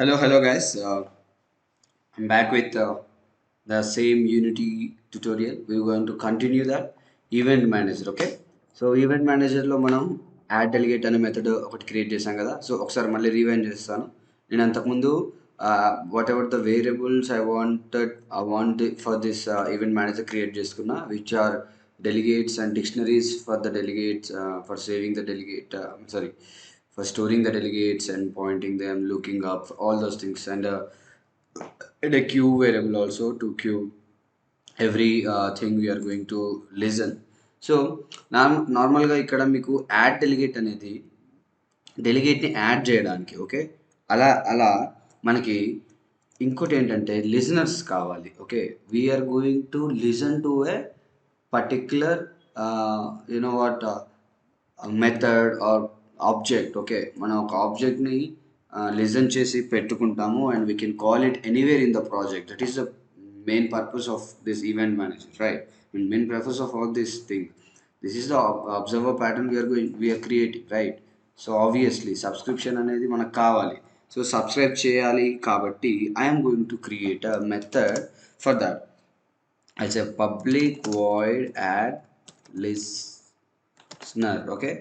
Hello guys. I'm back with the same Unity tutorial. We're going to continue that event manager. Okay. So event మేనేజర్లో మనం add delegate అనే method ఒకటి create చేశాం కదా. So ఒకసారి మళ్ళీ రివైండ్ చేస్తాను. నేను అంతకుముందు whatever the variables I want for this event manager create చేసుకున్నా which are delegates and dictionaries for the delegates, for saving the delegate, sorry, for storing the delegates and pointing them, looking up, all those things, and a queue variable also to queue every thing we are going to listen. So నార్మల్గా ఇక్కడ మీకు add delegate అనేది డెలిగేట్ని add చేయడానికి, okay, అలా మనకి ఇంకోటి ఏంటంటే listeners కావాలి. Okay, we're going to listen to a particular what method or object. Okay, మనం ఒక ఆబ్జెక్ట్ని లిజన్ చేసి పెట్టుకుంటాము and we can call it anywhere in the project. That is the main purpose of this event manager, right? I mean, main purpose of all this thing, this is the observer pattern we are creating, right? So obviously subscription అనేది మనకు కావాలి. So subscribe చేయాలి కాబట్టి I'm going to create a method for that. as a public void add listener. Okay,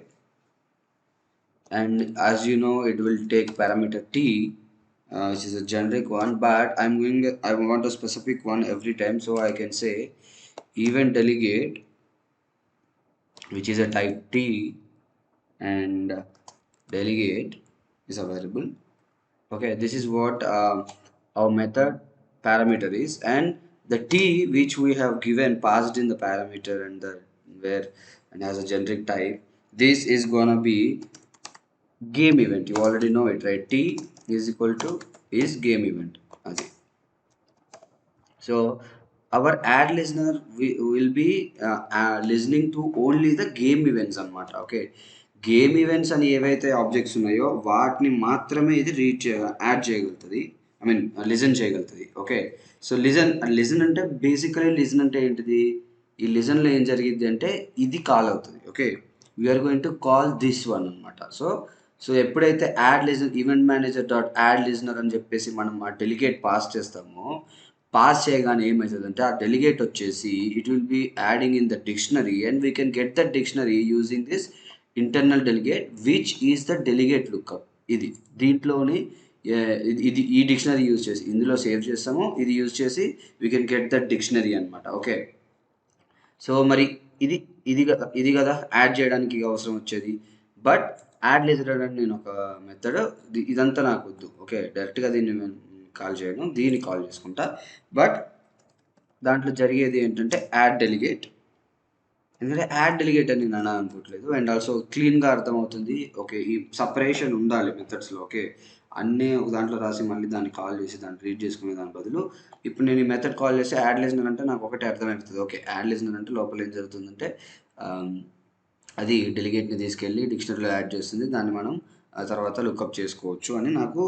and as you know it will take parameter t, which is a generic one, but I want a specific one every time, so I can say event delegate, which is a type t, and delegate is a variable. Okay, this is what our method parameter is, and the t which we have given passed in the parameter and the where and as a generic type, this is gonna be game event. You already know it, right? T is equal to is game event. Okay. So our ad listener will be listening to only the game events అన్నమాట. Okay, game events అని ఏవైతే objects ఉన్నాయో వాటిని మాత్రమే ఇది add చేయగలుగుతుంది, I mean listen చేయగలుగుతుంది. Okay, so listen అంటే బేసికలీ లిజన్ అంటే ఏంటిది? ఈ లిజన్లో ఏం జరిగింది అంటే ఇది కాల్ అవుతుంది. Okay, we're going to call this one అనమాట. సో ఎప్పుడైతే add listen event manager dot add listener అని చెప్పేసి మనం ఆ డెలిగేట్ పాస్ చేస్తామో, పాస్ చేయగానే ఏమవుతుందంటే ఆ డెలిగేట్ వచ్చేసి it will be adding in the dictionary and we can get the dictionary using this internal delegate which is the delegate lookup. ఇది దీంట్లోని ఇది ఈ డిక్షనరీ యూజ్ చేసి ఇందులో సేవ్ చేస్తాము, ఇది యూజ్ చేసి we can get the dictionary అనమాట. ఓకే, సో మరి ఇది ఇది కదా యాడ్ చేయడానికి అవసరం వచ్చేది. బట్ యాడ్ లిజనర్ అని నేను ఒక మెథడ్, ఇదంతా నాకు వద్దు. ఓకే, డైరెక్ట్గా దీన్ని నేను కాల్ చేయను, దీన్ని కాల్ చేసుకుంటా. బట్ దాంట్లో జరిగేది ఏంటంటే యాడ్ డెలిగేట్, ఎందుకంటే యాడ్ డెలిగేట్ అని నేను అనుకోవట్లేదు అండ్ ఆల్సో క్లీన్గా అర్థమవుతుంది. ఓకే, ఈ సపరేషన్ ఉండాలి మెథడ్స్లో. ఓకే, అన్నీ ఒక దాంట్లో రాసి మళ్ళీ దాన్ని కాల్ చేసి దాన్ని రీడ్ చేసుకునే దాని బదులు ఇప్పుడు నేను ఈ మెథడ్ కాల్ చేసి యాడ్ లిజనర్ అంటే నాకు ఒకటే అర్థమవుతుంది. ఓకే, యాడ్ లిజనర్ అంటే లోపల ఏం జరుగుతుందంటే అది డెలిగేట్ని తీసుకెళ్ళి డిక్షనరీలో యాడ్ చేస్తుంది, దాన్ని మనం ఆ తర్వాత లుకప్ చేసుకోవచ్చు అని నాకు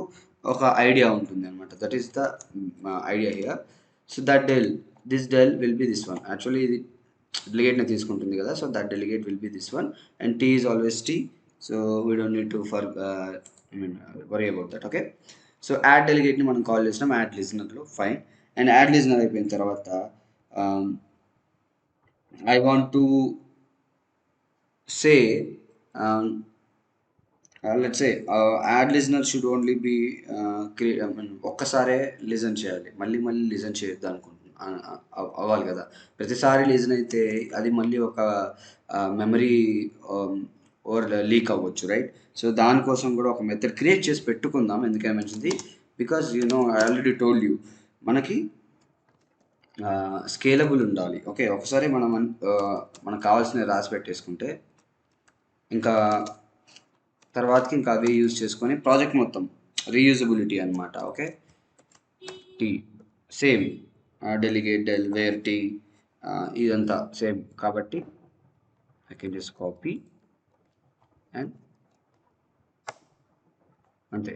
ఒక ఐడియా ఉంటుంది అనమాట. That is the idea here. So that this will be this one. Actually ఇది డెలిగేట్ని తీసుకుంటుంది కదా, so that delegate will be this one and T is always T. So we don't need to worry about that. Okay, so add డెలిగేట్ని మనం call చేసినాం add లిజనర్లో, fine. And add listener అయిపోయిన తర్వాత I want to say let's say add listener should only be ఒక్కసారే listen చేయాలి, మళ్ళీ మళ్ళీ లిజన్ చేయొద్దు అనుకుంటున్నాను. అవ్వాలి కదా, ప్రతిసారి లిజన్ అయితే అది మళ్ళీ ఒక మెమరీ ఓవర్ లీక్ అవ్వచ్చు, రైట్? సో దానికోసం కూడా ఒక మెథడ్ క్రియేట్ చేసి పెట్టుకుందాం. ఎందుకని మంచిది, because I already told you మనకి స్కేలబుల్ ఉండాలి. ఓకే, ఒకసారి మనకు కావాల్సినవి రాసి పెట్టేసుకుంటే ఇంకా తర్వాతకి ఇంకా అవి యూజ్ చేసుకొని ప్రాజెక్ట్ మొత్తం రీయూజబిలిటీ అనమాట. Okay, T same delegate where T ఇదంతా సేమ్ కాబట్టి I can just copy and అంతే.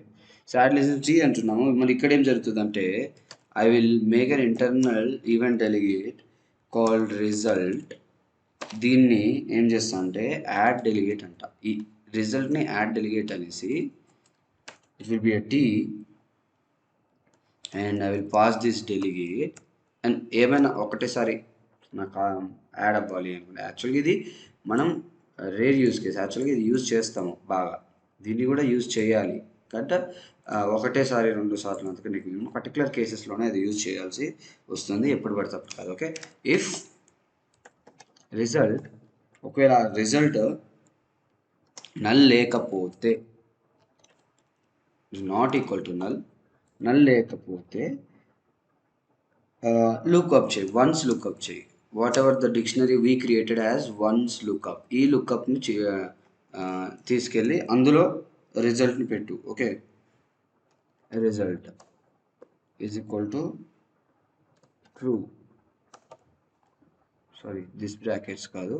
యాడ్ లిజనర్ టీ అంటున్నాము. మరి ఇక్కడ ఏం జరుగుతుందంటే I will make an internal event delegate called result. దీన్ని ఏం చేస్తా అంటే యాడ్ డెలిగేట్ అంట. ఈ రిజల్ట్ని యాడ్ డెలిగేట్ అనేసి it will be a T and I will pass this delegate and ఏమైనా ఒకటేసారి నాకు యాడ్ అవ్వాలి అనుకుంటే యాక్చువల్గా ఇది మనం రేర్ యూజ్ కేస్ యాక్చువల్గా ఇది యూజ్ చేస్తాము బాగా దీన్ని కూడా యూజ్ చేయాలి కాబట్టి ఒకటేసారి రెండు సార్లు అంతకన్నా ఎక్కువ పర్టికులర్ కేసెస్లోనే అది యూజ్ చేయాల్సి వస్తుంది ఎప్పుడు పడితే అప్పుడు కాదు ఓకే ఇఫ్ రిజల్ట్ ఒకవేళ రిజల్ట్ నల్ లేకపోతే నాట్ ఈక్వల్ టు నల్ లేకపోతే లుక్అప్ చేయి వన్స్ లుక్అప్ చేయి whatever the dictionary we created as once lookup ఈ లుక్అప్ని తీసుకెళ్ళి అందులో రిజల్ట్ని పెట్టు okay result is equal to true sorry this brackets కాదు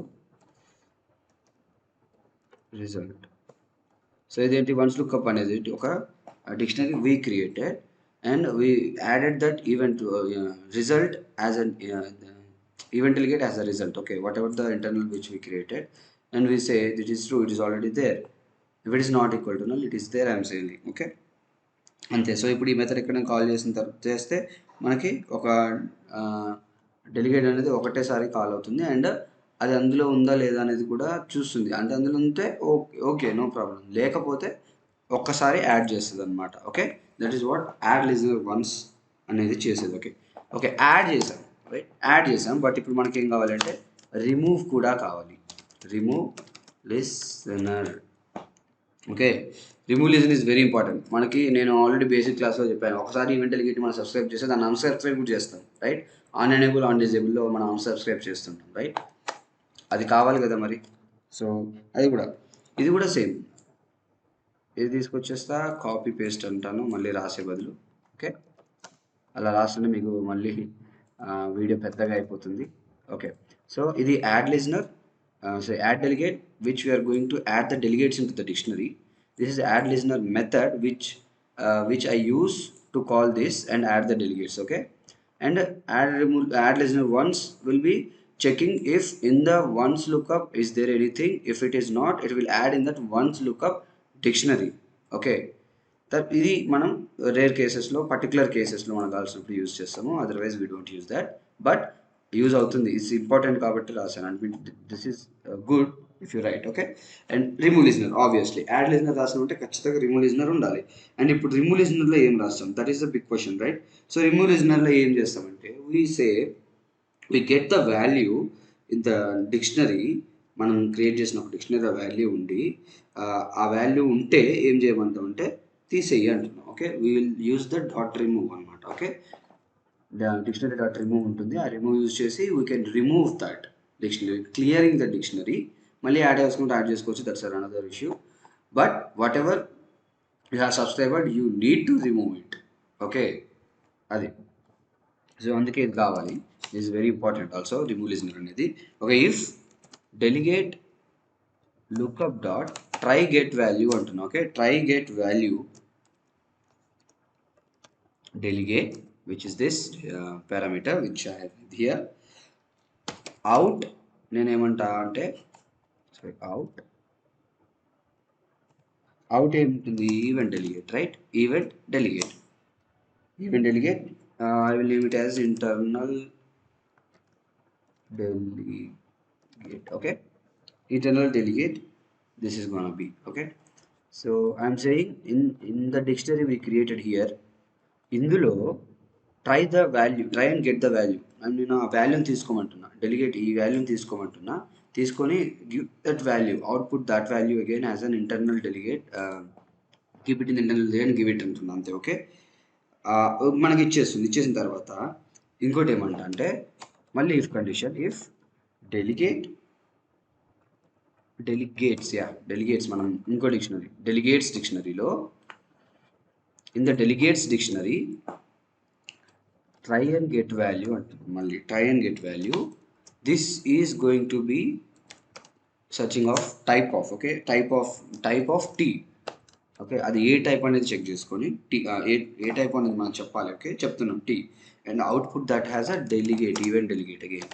రిజల్ట్ సో ఇదేంటి వన్స్ లుక్అప్ అనేది ఒక dictionary we created and we added that event result as an event delegate as a result okay whatever the internal which we created and we say it is true it is already there if it is not equal to null it is there I am saying okay అంతే so ఇప్పుడు ఈ method ఎక్కడ call చేసిన తర్వాత చేస్తే మనకి ఒక delegate అనేది ఒకటేసారి కాల్ అవుతుంది అండ్ అది అందులో ఉందా లేదా అనేది కూడా చూస్తుంది అంటే అందులో ఉంటే ఓకే ఓకే నో ప్రాబ్లం లేకపోతే ఒక్కసారి యాడ్ చేస్తుంది అనమాట okay that is what add listener once అనేది చేసేది ఓకే ఓకే యాడ్ చేసాం రైట్ యాడ్ చేసాం బట్ ఇప్పుడు మనకి ఏం కావాలంటే రిమూవ్ కూడా కావాలి remove listener okay remove listen is very important మనకి నేను ఆల్రెడీ బేసిక్ క్లాస్లో చెప్పాను ఒకసారి ఈవెంట్ డెలిగేట్ మనం సబ్స్క్రైబ్ చేస్తే దాన్ని అన్సబ్స్క్రైబ్ కూడా చేస్తాం రైట్ ఆన్ ఎనేబుల్ ఆన్ డిజేబుల్లో మనం అన్సబ్స్క్రైబ్ చేస్తుంటాం రైట్ అది కావాలి కదా మరి సో అది కూడా ఇది కూడా సేమ్ ఇది తీసుకొచ్చేస్తా కాపీ పేస్ట్ అంటాను మళ్ళీ రాసే బదులు ఓకే అలా రాస్తుంటే మీకు మళ్ళీ వీడియో పెద్దగా అయిపోతుంది ఓకే సో ఇది add listener so add delegate which we are going to add the delegates into the dictionary this is add listener method which I use to call this and add the delegates okay and add listener once will be checking if in the once lookup is there anything if it is not it will add in that once lookup dictionary okay ఇది మనం rare కేసెస్లో particular కేసెస్లో మనం కావాల్సినప్పుడు use చేస్తాము otherwise we don't use that but use అవుతుంది it's important కాబట్టి రాశాను అంటే this is good if you right okay and remove listener obviously add listener రాసినట్టే ఖచ్చితంగా రిమూవ్ లిజనర్ ఉండాలి అండ్ ఇప్పుడు రిమూవ్ లిజనర్లో ఏం రాస్తాం that is the big question right so remove లిజనర్లో ఏం చేస్తామంటే we say we get the value in the dictionary మనం క్రియేట్ చేసిన ఒక డిక్షనరీ వాల్యూ ఉండి ఆ వాల్యూ ఉంటే ఏం చేయమంటాం అంటే తీసేయి అంటున్నాం okay we will use the dot remove అనమాట ఓకే డిక్షనరీ డాట్ రిమూవ్ ఉంటుంది ఆ రిమూవ్ యూజ్ చేసి we can remove that dictionary clearing the dictionary మళ్ళీ యాడ్ చేసుకుంటే యాడ్ చేసుకోవచ్చు that's another issue but what ever you have సబ్స్క్రైబర్డ్ you need to remove it okay అది so అందుకే ఇది కావాలి is very important also remove listener అనేది okay if delegate lookup dot try get value అంటున్నా okay try get value delegate which is this parameter which I have here out నేను ఏమంటా అంటే sorry out ఏముంటుంది event delegate right event delegate I will leave it as internal delegate okay internal delegate this is gonna be okay so I'm saying in the dictionary we created here ఇందులో try the value try and get the value and నేను ఆ వాల్యూని తీసుకోమంటున్నా delegate ఈ వాల్యూని తీసుకోమంటున్నా తీసుకొని give that value output that value again as an internal delegate keep it in the internal delegate and give it అంటున్నా అంతే okay మనకి ఇచ్చేసిన తర్వాత ఇంకోటి ఏమంటా అంటే మళ్ళీ ఇఫ్ కండిషన్ ఇఫ్ డెలిగేట్స్ మనం ఇంకో డిక్షనరీ డెలిగేట్స్ డిక్షనరీలో in the delegates dictionary try and get value అంటుంది మళ్ళీ try and get value this is going to be searching of type of okay type of T okay అది ఏ type అనేది check చేసుకొని T ఏ type అనేది మనం చెప్పాలి ఓకే చెప్తున్నాం T and output that has a delegate event delegate again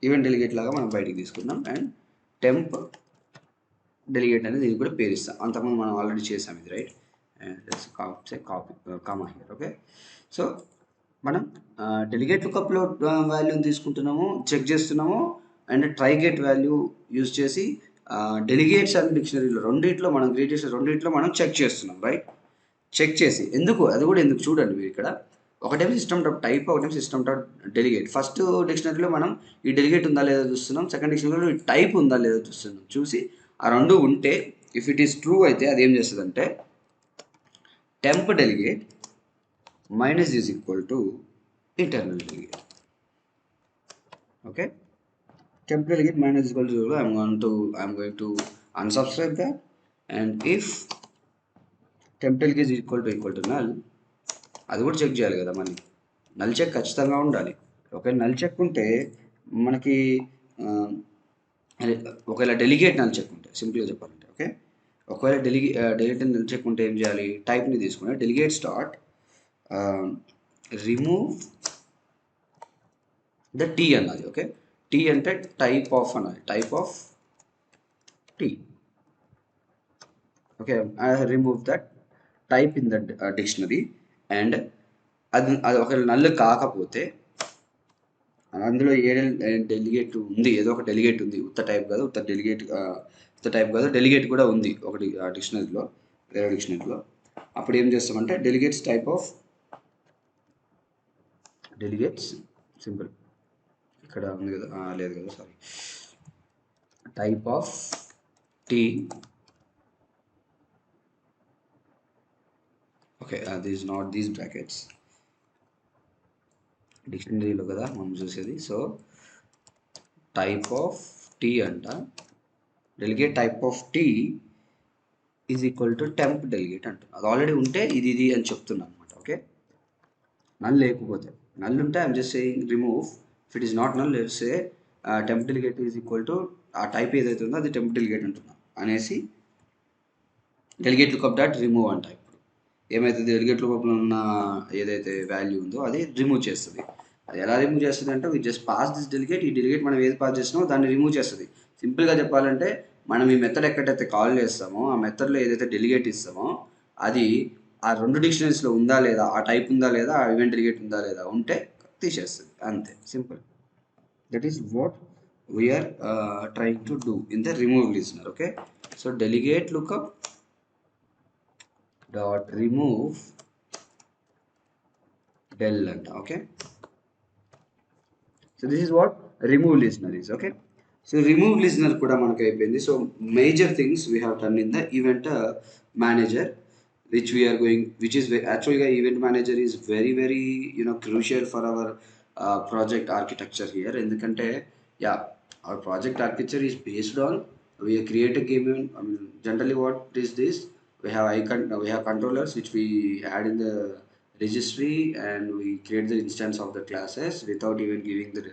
event delegate లాగా మనం బయటికి తీసుకుందాం అండ్ టెంప్ డెలిగేట్ అనేది దీనికి కూడా పేరు ఇస్తాం అంతకుముందు మనం ఆల్రెడీ చేసాం ఇది right and let's say copy comma here. Okay, so మనం డెలిగేట్ లుకప్లో వాల్యూని తీసుకుంటున్నాము, చెక్ చేస్తున్నాము, and try get value use చేసి డెలిగేట్స్ అండ్ డిక్షనరీలో రెండిట్లో మనం క్రియేట్ చేసే రెండిట్లో మనం చెక్ చేస్తున్నాం, రైట్? చెక్ చేసి ఎందుకు, అది కూడా ఎందుకు చూడండి మీరు ఇక్కడ. ఒకటేమో సిస్టమ్ డాట్ టైప్, ఒకటేమో సిస్టమ్ డాట్ డెలిగేట్. ఫస్ట్ డిక్షనరీలో మనం ఈ డెలిగేట్ ఉందా లేదా చూస్తున్నాం, సెకండ్ డిక్షనరీలో ఈ టైప్ ఉందా లేదా చూస్తున్నాం. చూసి ఆ రెండు ఉంటే ఇఫ్ ఇట్ ఈస్ ట్రూ అయితే అది ఏం చేస్తుందంటే temp delegate minus is equal to internal delegate. Okay, temp delegate minus is equal to 0. I'm going to unsubscribe that, and if temp delegate is equal to null, అది కూడా check చేయాలి కదా మళ్ళీ. Null check ఖచ్చితంగా ఉండాలి. ఒకవేళ null check ఉంటే మనకి ఆ, అదే ఒకవేళ డెలిగేట్ నల్ చెక్ ఉంటే, సింపుల్గా చెప్పాలంటే, ఓకే, ఒకవేళ డెలిగేట్ నల్ చెక్ ఉంటే ఏం చేయాలి, టైప్ని తీసుకుని delegate start remove the T అన్నది. ఓకే, టీ అంటే టైప్ ఆఫ్ అన్నది, type of T. Okay, I remove that type in the dictionary. And అది ఒకవేళ నల్ కాకపోతే అందులో ఏ డెలిగేట్ ఉంది, ఏదో ఒక డెలిగేట్ ఉంది, ఉత్త టైప్ కాదు, ఉత్త టైప్ కాదు, డెలిగేట్ కూడా ఉంది ఒకటి డిక్షనరీలో, వేరే డిక్షనరీలో. అప్పుడు ఏం చేస్తామంటే డెలిగేట్స్ సింపుల్ ఇక్కడ ఉంది కదా, లేదు కదా, sorry, type of T. Okay, this not these brackets, డిక్షనరీలో కదా మనం చూసేది. సో టైప్ ఆఫ్ టీ అంట, delegate type of T is equal to temp delegate అంట. అది ఆల్రెడీ ఉంటే ఇది అని చెప్తున్నాను అనమాట. ఓకే, నల్ లేకపోతే, నల్ ఉంటే I'm just saying remove. If it is not null, let's say temp delegate is equal to ఆ టైప్ ఏదైతే ఉందో అది టెంప్ డెలిగేట్ అంటున్నా అనేసి డెలిగేట్ లుకప్ డాట్ రిమూవ్ అంట. ఇప్పుడు ఏమైతుంది, డెలిగేట్ లుకప్లో ఉన్న ఏదైతే వాల్యూ ఉందో అది రిమూవ్ చేస్తుంది. అది ఎలా రిమూవ్ చేస్తుంది అంటే, we just pass this delegate, ఈ డెలిగేట్ మనం ఏది పాస్ చేసినామో దాన్ని రిమూవ్ చేస్తుంది. సింపుల్గా చెప్పాలంటే మనం ఈ మెథడ్ ఎక్కడైతే కాల్ చేస్తామో ఆ మెథడ్లో ఏదైతే డెలిగేట్ ఇస్తామో అది ఆ రెండు డిక్షనరీస్లో ఉందా లేదా, ఆ టైప్ ఉందా లేదా, ఆ ఈవెంట్ డెలిగేట్ ఉందా లేదా, ఉంటే తీసేస్తుంది, అంతే, simple. That is what we're trying to do in the remove listener. Okay, so delegate lookup dot remove del anta. Okay, so this is what remove listener is. Okay, so remove listener kuda manaku ayipoyindi. So major things we have done in the event manager, which is actually event manager is very crucial for our project architecture here. Endukante yeah, our project architecture is based on, we create a game event. I mean, generally what is this, we have controllers which we add in the registry, and we create the instance of the classes without even giving the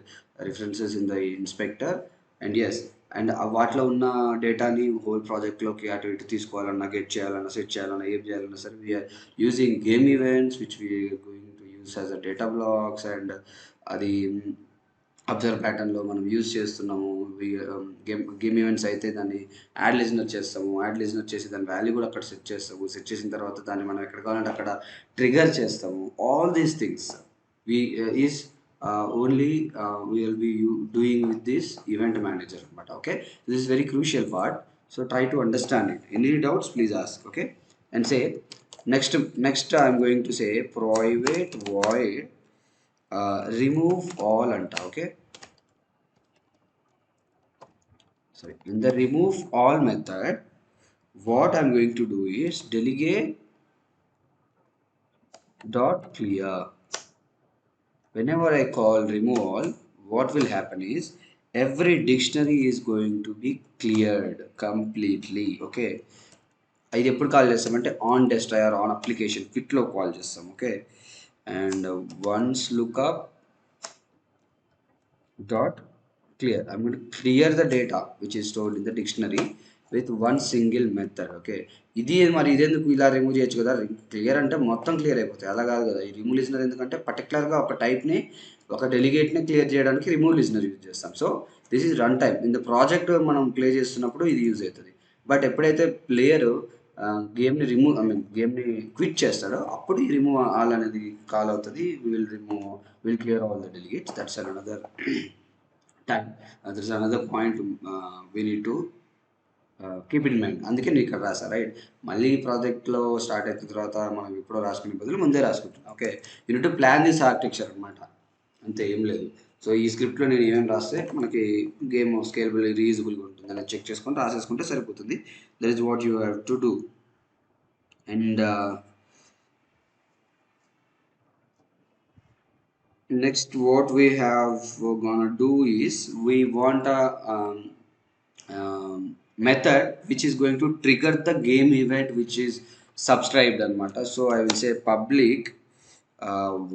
references in the inspector. And yes, and వాటిలో ఉన్న డేటాని whole ప్రాజెక్ట్లోకి అటు ఇటు తీసుకోవాలన్నా, get చేయాలన్నా, set చేయాలన్నా, ఏం చేయాలన్నా సరే we're using game events which we're going to use as a data blocks. And అది అబ్జర్వ్ ప్యాటర్న్లో మనం యూజ్ చేస్తున్నాము. గేమ్ ఈవెంట్స్ అయితే దాన్ని యాడ్ లిజనర్ చేస్తాము, యాడ్ లిజనర్ చేసి దాని వాల్యూ కూడా అక్కడ సెట్ చేస్తాము. సెట్ చేసిన తర్వాత దాన్ని మనం ఎక్కడ కావాలంటే అక్కడ ట్రిగర్ చేస్తాము. All these things we is only we will be doing with this event manager. But okay, this is very crucial part, so try to understand it. Any doubts, please ask. Okay, and say next I'm going to say private void remove all anta. Okay, sorry, in the remove all method what I'm going to do is delegate dot clear. Whenever I call remove all, what will happen is every dictionary is going to be cleared completely. Okay, ఇది ఎప్పుడు call చేస్తామంటే on destroyer on application క్విట్లో call చేస్తాం. Okay, and once lookup dot clear, I'm going to clear the data which is stored in the dictionary with one single method. Okay, ఇది మరి ఇదెందుకు ఇలా remove చేయొచ్చు కదా, క్లియర్ అంటే మొత్తం క్లియర్ అయిపోతాయి, అలా కాదు కదా. ఈ రిమూవ్ లిజనర్ ఎందుకంటే పర్టికులర్గా ఒక టైప్ని, ఒక డెలిగేట్ని క్లియర్ చేయడానికి రిమూవ్ లిజనర్ యూజ్ చేస్తాం. So this is run time in the project మనం ప్లే చేస్తున్నప్పుడు ఇది యూజ్ అవుతుంది. బట్ ఎప్పుడైతే ప్లేయర్ గేమ్ని రిమూవ్ ఐ మీన్ గేమ్ని క్విట్ చేస్తాడో అప్పుడు ఈ రిమూవ్ ఆల్ అనేది కాల్ అవుతుంది. Will clear all the delegates. That's another time. That's another point we need to keep in mind. అందుకే నేను ఇక్కడ రాసా రైట్. మళ్ళీ ప్రాజెక్ట్లో స్టార్ట్ అయిన తర్వాత మనం ఎప్పుడో రాసుకునే బదులు ముందే రాసుకుంటాం. Okay, unit to plan this architecture అనమాట, అంతే ఏం లేదు. సో ఈ స్క్రిప్ట్లో నేను ఏమేమి రాస్తే మనకి గేమ్ స్కేలబుల్ రీయూజబుల్గా ఉంటుందని చెక్ చేసుకొని రాసేసుకుంటే సరిపోతుంది. That is what you have to do. And next what we have gonna do is we want a method which is going to trigger the game event which is subscribed anamata. So I will say public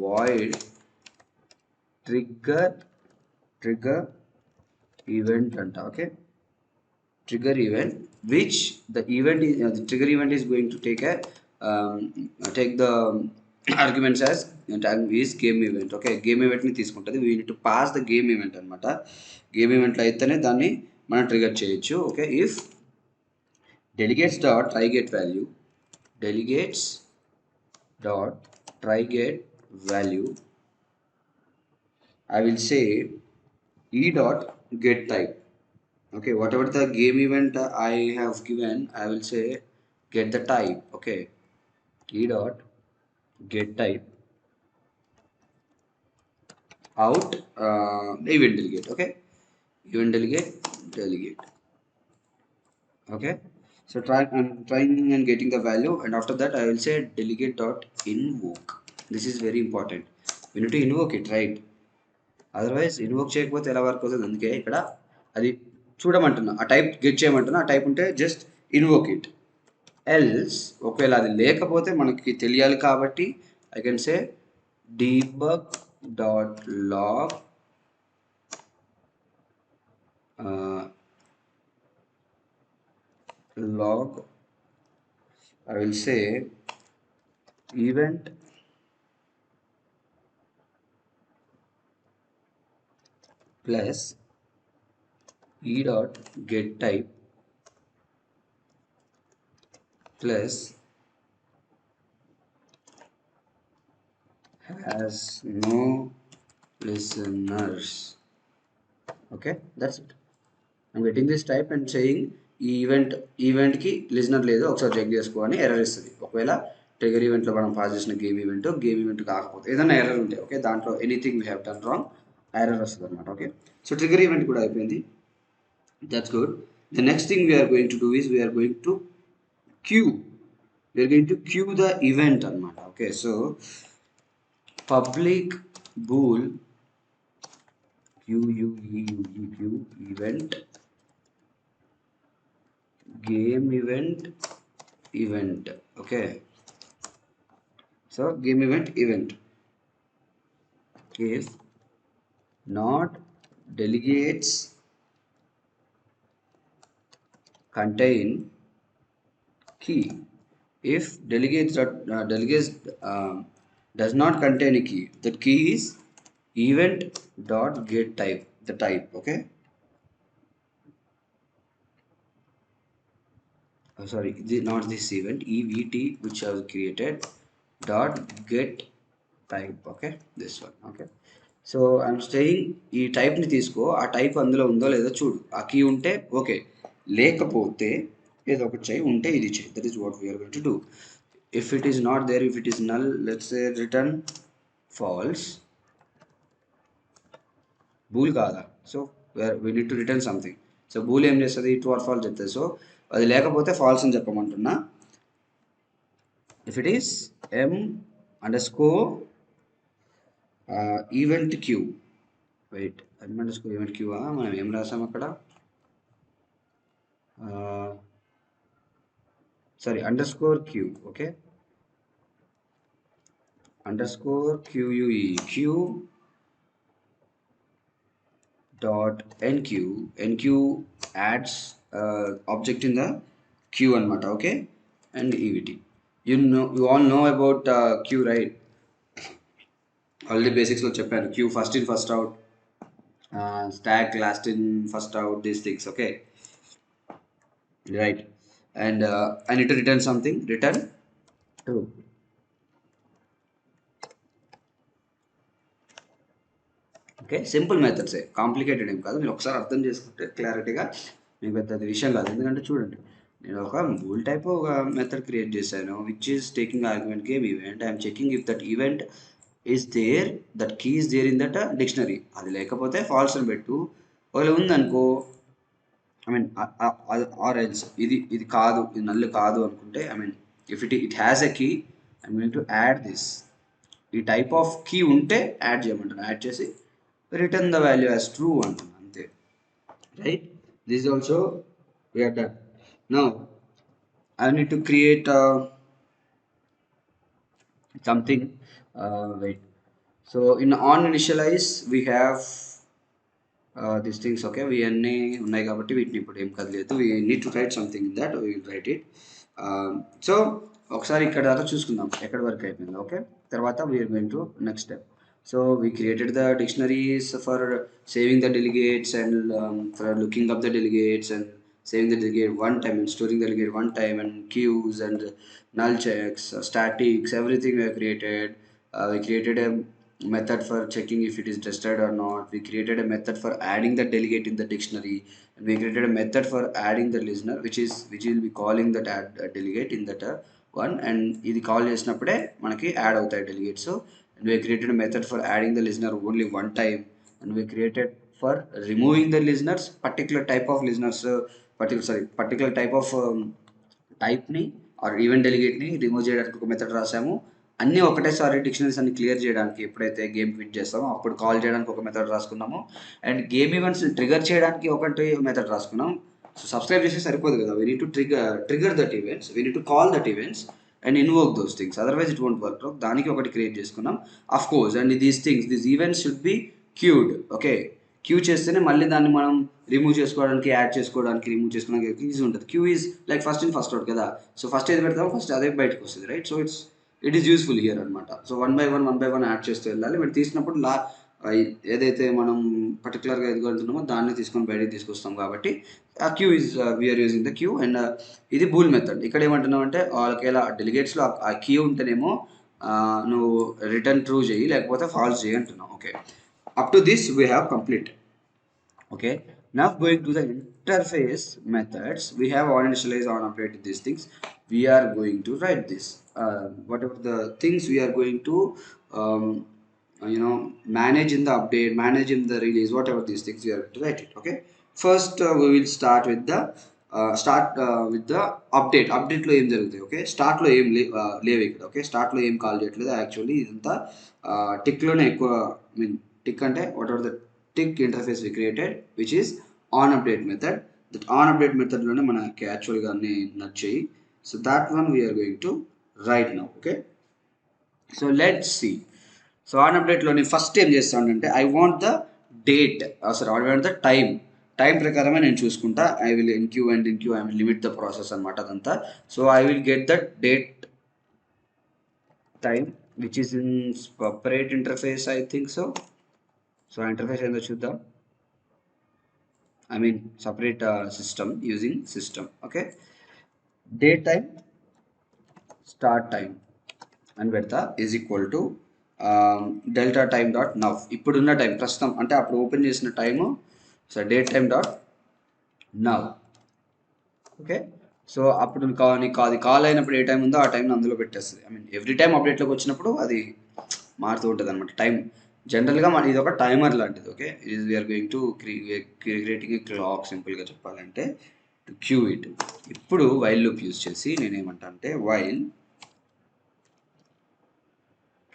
void trigger event anta. Okay, trigger event which the event is the trigger event is going to take the arguments as tag is game event. Okay, game event ni తీసుకుంటది. We need to pass the game event అనమాట. Game ఈవెంట్లో అయితేనే దాన్ని మనం trigger చేయొచ్చు. Okay, if delegates dot try get value delegates dot try get value, I will say e dot get type. Okay, whatever the game event I have given, I will say get the type. Okay, e dot get type out event delegate. Okay, event delegate. Okay, so I'm trying and getting the value, and after that I will say delegate dot invoke. This is very important. We need to invoke it, right? Otherwise invoke చేయకపోతే ఎలా work అవుతుంది. అందుకే ఇక్కడ అది చూడమంటున్నా, ఆ type get చేయమంటున్నా. ఆ type ఉంటే just invoke it. Else ఒకవేళ అది లేకపోతే మనకి తెలియాలి కాబట్టి I can say debug dot log log, I will say event plus e dot get type plus has no listeners. Okay, that's it. I'm getting this type and saying ఈ ఈవెంట్కి listener లేదు ఒకసారి చెక్ చేసుకో అని error ఇస్తుంది. ఒకవేళ trigger ఈవెంట్లో మనం పాస్ చేసిన గేమ్ ఈవెంట్ కాకపోతే ఏదైనా ఎర్రర్ ఉంటే, ఓకే, దాంట్లో anything we have done wrong error వస్తుంది అనమాట. ఓకే, సో ట్రిగర్ ఈవెంట్ కూడా అయిపోయింది. That's good. The next thing we're going to do is we're going to queue the event అనమాట. Okay, so public bool queue event game event. Okay, so game event if not delegates contain key. If delegates does not contain a key, that key is event dot get type, the type. Okay, sorry, not this event, evt which I have created dot get type. Okay, this one. Okay, so I'm staying ఈ టైప్ని తీసుకో, ఆ type అందులో ఉందో లేదో చూడు. ఆ key ఉంటే okay, లేకపోతే ఏదో ఒకటి చేయి, ఉంటే ఇది చేయి. That is what we're going to do. If it is not there, if it is null, let's say return false. Bool కాదా, so we need to return something. So bool ఏం చేస్తుంది, ట్రూ ఆర్ ఫాల్స్ చెప్తుంది. So అది లేకపోతే false అని చెప్పమంటున్నా. If it is m underscore event queue, wait, m underscore event queue మనం ఏం రాసాం అక్కడ, sorry underscore queue. Okay, underscore queue dot nq adds object in the queue అనమాట. Okay, and evt, you all know about queue, right? Already బేసిక్స్లో చెప్పాను. Queue first in first out, stack last in first out, these things. Okay, right. and I need to return something, return true. Okay, simple మెథడ్సే, complicated ఏం కాదు. మీరు ఒకసారి అర్థం చేసుకుంటే క్లారిటీగా మీకు పెద్ద విషయం కాదు. ఎందుకంటే చూడండి, నేను ఒక బూల్ టైప్ ఒక మెథడ్ క్రియేట్ చేశాను which is taking argument game event. I'm checking if that event is there, that key is there in that dictionary. అది లేకపోతే ఫాల్స్ అని పెట్టు. ఒకవేళ ఉందనుకో, ఐ మీన్ ఆర్ ఎల్స్ ఇది కాదు, ఇది నల్లు కాదు అనుకుంటే, I mean if it has a key, I mean to add this. ఈ టైప్ ఆఫ్ కీ ఉంటే యాడ్ చేయమంటాను, యాడ్ చేసి return the value as true అంటున్నాను అంతే. Right, this also we are done. Now I need to create something. Wait, so in on initialize we have these things. Okay, we అన్నీ ఉన్నాయి కాబట్టి వీటిని ఇప్పుడు ఏం కదలేదు. we need to write something in that, we will write it. So ఒకసారి ఇక్కడ దాకా చూసుకుందాం ఎక్కడి వరకు అయిపోయింది. ఓకే, తర్వాత we're going to next step. So we created the dictionaries for saving the delegates and for looking up the delegates and saving the delegate one time and storing the delegate one time and queues and null checks, statics, everything we have created. We created a method for checking if it is tested or not. We created a method for adding the delegate in the dictionary, and we created a method for adding the listener, which will be calling that add delegate in that one, and ఇది call చేసినప్పుడే మనకి add అవుతాయి delegates. And we created a method for adding the listener only one time, and we created for removing the listeners, particular type of listeners, particular type of టైప్ని or event డెలిగేట్ని remove చేయడానికి ఒక method రాసాము. అన్నీ ఒకటేసారి dictionaries అన్ని clear చేయడానికి ఎప్పుడైతే game quit చేస్తామో అప్పుడు కాల్ చేయడానికి ఒక మెథడ్ రాసుకున్నాము. అండ్ గేమ్ ఈవెంట్స్ని ట్రిగర్ చేయడానికి ఒకటి మెథడ్ రాసుకున్నాం. సో సబ్స్క్రైబ్ చేస్తే సరిపోదు కదా, we need to trigger that events, we need to call that events and invoke those things, otherwise it won't work. దానికి ఒకటి క్రియేట్ చేసుకున్నాం of course. And these events should be queued. Okay, queue చేస్తేనే మళ్ళీ దాన్ని మనం remove చేసుకోవడానికి, add చేసుకోవడానికి, remove చేసుకోవడానికి ఈజీ ఉంటుంది. Queue is like first in first out కదా. సో ఫస్ట్ ఏది పెడతామో ఫస్ట్ అదే బయటకు వస్తుంది, right. So it is useful here అనమాట. So one by one add చేస్తూ వెళ్ళాలి. బట్ తీసినప్పుడు ఏదైతే మనం పర్టికులర్గా ఎదుగుతున్నామో దాన్ని తీసుకొని బయటకు తీసుకొస్తాం కాబట్టి ఆ queue is we're using the queue. And ఇది బూల్ మెథడ్. ఇక్కడ ఏమంటున్నాం అంటే ఒకవేళ డెలిగేట్స్లో ఆ క్యూ ఉంటేనేమో నువ్వు రిటర్న్ ట్రూ చేయి, లేకపోతే ఫాల్స్ చేయి అంటున్నావు. Okay, up to this we have complete. Okay, now going to the interface methods, we have on initialize, on update these things. We are going to write this whatever the things we are going to um, manage in the update, manage in the release, whatever these things we are going to write it. Okay, first we will start with the update లో ఏం జరుగుతాయి. Okay, start లో ఏం లేవు ఇక్కడ. Okay, start లో ఏం call చేయట్లేదు. యాక్చువల్లీ ఇదంతా టిక్ లోనే ఎక్కువ, మీన్ టిక్ అంటే whatever the tick interface we created which is on update method. That on update మెథడ్లోనే మనకి యాక్చువల్గా అన్ని నచ్చాయి. So that one we're going to write now. Okay, so let's see. So on అప్డేట్లోని first ఏం చేస్తానంటే I want the date, sorry I want the time ప్రకారమే నేను చూసుకుంటా. I will enqueue I will limit the process అనమాట అదంతా. So I will get the date time which is in separate interface, I think so. So ఆ interface ఏందో చూద్దాం. I mean separate system, using system. Okay, date time start time అని పెడతా is equal to delta time dot now. ఇప్పుడున్న time ప్రస్తుతం అంటే అప్పుడు open చేసిన time. So date time dot now. Okay, so అప్పుడు నీకు అది కాల్ అయినప్పుడు ఏ టైం ఉందో ఆ టైంని అందులో పెట్టేస్తుంది. ఐ మీన్ ఎవ్రీ టైం అప్డేట్లోకి వచ్చినప్పుడు అది మారుతూ ఉంటుంది అనమాట టైం. జనరల్గా మన ఇది ఒక టైమర్ లాంటిది. ఓకే, ఇది we're going to creating a clock, సింపుల్గా చెప్పాలంటే టు క్యూ ఇట్. ఇప్పుడు వైల్ లూప్ యూజ్ చేసి నేనేమంటా అంటే while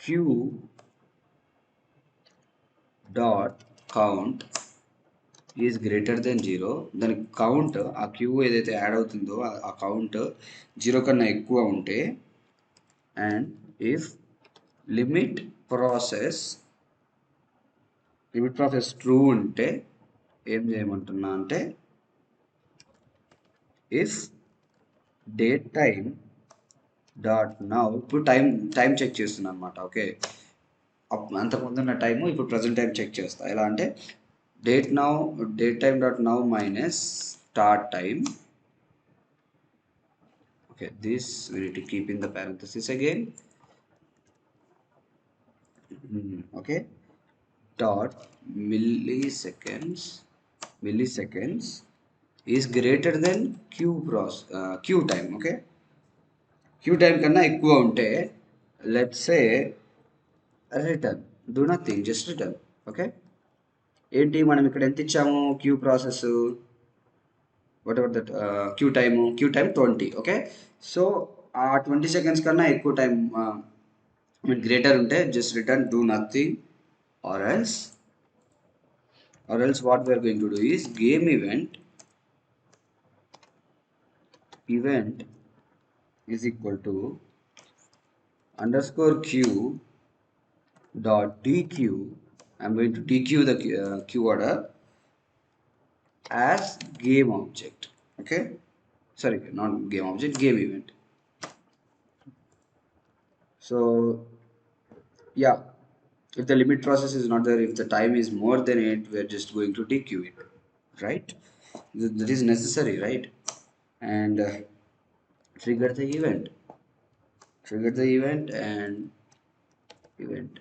queue dot count is greater than 0. దానికి కౌంట్, ఆ క్యూ ఏదైతే యాడ్ అవుతుందో ఆ కౌంట్ 0 కన్నా ఎక్కువ ఉంటే, and if limit process true ఉంటే ఏం చేయమంటున్నా అంటే if date time dot now. ఇప్పుడు టైం చెక్ చేస్తున్నా అనమాట. ఓకే, అంతకుముందున్న టైము ఇప్పుడు ప్రజెంట్ టైం చెక్ చేస్తా. ఎలా అంటే date time dot now minus start time Okay, this we need to keep in the parenthesis again. Okay, dot milliseconds is greater than q time. Okay, q time కన్నా ఎక్కువ ఉంటే let's say return do nothing just return. Okay, ఏంటి మనం ఇక్కడ ఎంత ఇచ్చాము queue process whatever that queue time 20. Okay, so ఆ 20 seconds కన్నా ఎక్కువ టైం మీన్ గ్రేటర్ ఉంటే just return do nothing, or else what we are going to do is game event is equal to underscore q dot dq. I'm going to dq the q order as game object. Okay, sorry, not game object, game event. So yeah, if the limit process is not there, if the time is more than it, we are just going to dq it, right? That is necessary, right? And trigger the event, and event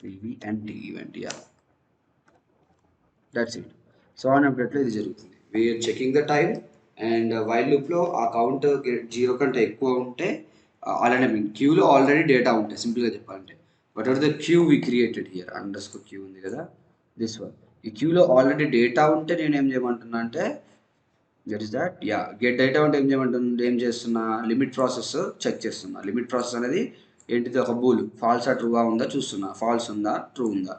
event event, yeah, that's it. So on అప్డేట్లో ఇది జరుగుతుంది. We're checking the time and while లూప్లో ఆ count 0 కంటే ఎక్కువ ఉంటే already mean క్యూలో already data ఉంటాయి సింపుల్గా చెప్పాలంటే. What are the queue we created here underscore queue ఉంది కదా, దిస్ వన్. ఈ క్యూలో ఆల్రెడీ డేటా ఉంటే నేను ఏం చేయమంటున్నా అంటే that is that yeah get data ఉంటే ఏం చేస్తున్నా లిమిట్ ప్రాసెస్ చెక్ చేస్తున్నా. లిమిట్ ప్రాసెస్ అనేది ఏంటిది, ఒక బూల్ ఫాల్స్ ఆ ట్రూగా ఉందా చూస్తున్నా, ఫాల్స్ ఉందా ట్రూ ఉందా.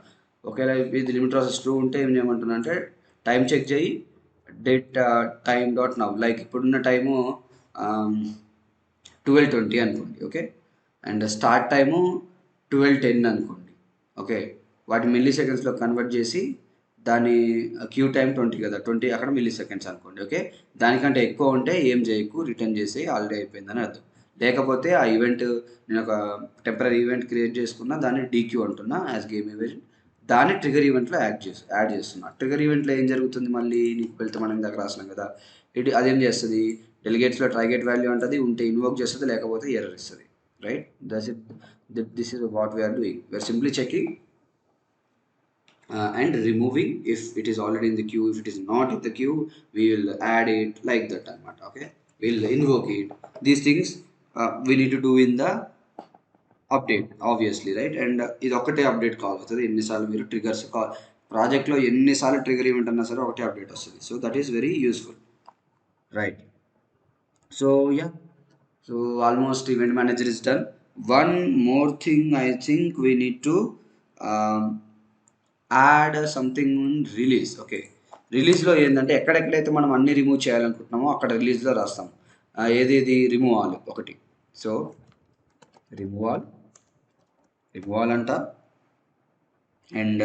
ఒకవేళ ఇది లిమిట్ ప్రాసెస్ ట్రూ ఉంటే ఏం చేయమంటున్నా అంటే టైం చెక్ చేయి date time dot now, like ఇప్పుడున్న టైము 12:20 అనుకోండి. ఓకే, అండ్ స్టార్ట్ టైము 12:10 అనుకోండి. ఓకే, వాటి మిల్లీ సెకండ్స్లో కన్వర్ట్ చేసి దాని క్యూ టైం 20 కదా, 20 అక్కడ మిల్లీ సెకండ్స్ అనుకోండి. ఓకే, దానికంటే ఎక్కువ ఉంటే ఏం చేయకు, రిటర్న్ చేసి ఆల్రెడీ అయిపోయిందని అర్థం. లేకపోతే ఆ ఈవెంట్ నేను ఒక టెంపరీ ఈవెంట్ క్రియేట్ చేసుకున్నా, దాన్ని డీక్యూ అంటున్నా యాజ్ గేమ్ ఈవెంట్, దాన్ని ట్రిగర్ ఈవెంట్లో యాడ్ చేస్తున్నా. ట్రిగర్ ఈవెంట్లో ఏం జరుగుతుంది, మళ్ళీ నీకు వెళ్తే మనం ఇందాక రాసినాం కదా, అదేం చేస్తుంది, డెలిగేట్స్లో ట్రైగేట్ వాల్యూ ఉంటుంది, ఉంటే ఇన్వోక్ చేస్తుంది, లేకపోతే ఎర్రర్ ఇస్తుంది, right? This is what we're doing. We're simply checking and removing if it is already in the queue. If it is not in the queue, we will add it like that. Okay, we'll invoke it. These things we need to do in the update obviously, right? And ఇది ఒకటే update call అవుతుంది. ఎన్నిసార్లు మీరు triggers ప్రాజెక్ట్లో ఎన్నిసార్లు trigger event అన్నా సరే ఒకటే అప్డేట్ వస్తుంది. So that is very useful, right? So yeah, so almost event manager is done. One more thing I think we need to um, add something release. Okay, రిలీజ్లో ఏంటంటే ఎక్కడెక్కడైతే మనం అన్ని రిమూవ్ చేయాలనుకుంటున్నామో అక్కడ రిలీజ్లో రాస్తాం ఏది రిమూవ్ ఆల్ ఒకటి. సో రిమూవ్ ఆల్ అంట, అండ్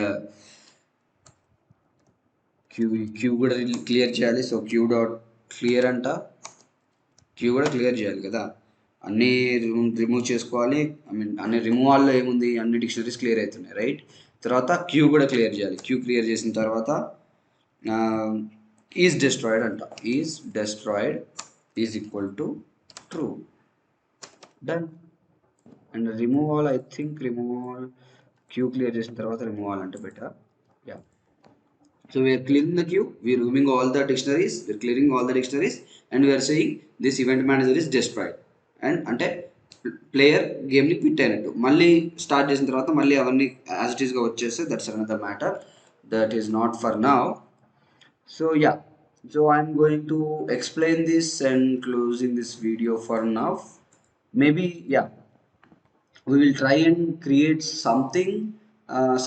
క్యూ కూడా క్లియర్ చేయాలి. సో క్యూ డాట్ క్లియర్ అంట, క్యూ కూడా క్లియర్ చేయాలి కదా, అన్నీ రిమూవ్ చేసుకోవాలి. ఐ మీన్ అన్ని రిమూవాల్లో ఏముంది, అన్ని డిక్షనరీస్ క్లియర్ అవుతున్నాయి, రైట్? తర్వాత క్యూ కూడా క్లియర్ చేయాలి. క్యూ క్లియర్ చేసిన తర్వాత ఈజ్ డెస్ట్రాయిడ్ అంట, is destroyed is equal to true, done. And removal, I think removal queue clear చేసిన తర్వాత రిమూవల్ అంటే better. Yeah, so we are clearing the queue, we are removing all the dictionaries, we are clearing all the dictionaries, and we are saying this event manager is destroyed. And అంటే player గేమ్ని quit అయినట్టు. మళ్ళీ start చేసిన తర్వాత మళ్ళీ అవన్నీ as it ఈస్గా వచ్చేస్తే that's another matter, that is not for now. So yeah, so I'm going to explain this and closing this video for now. Maybe yeah, we will try and create something,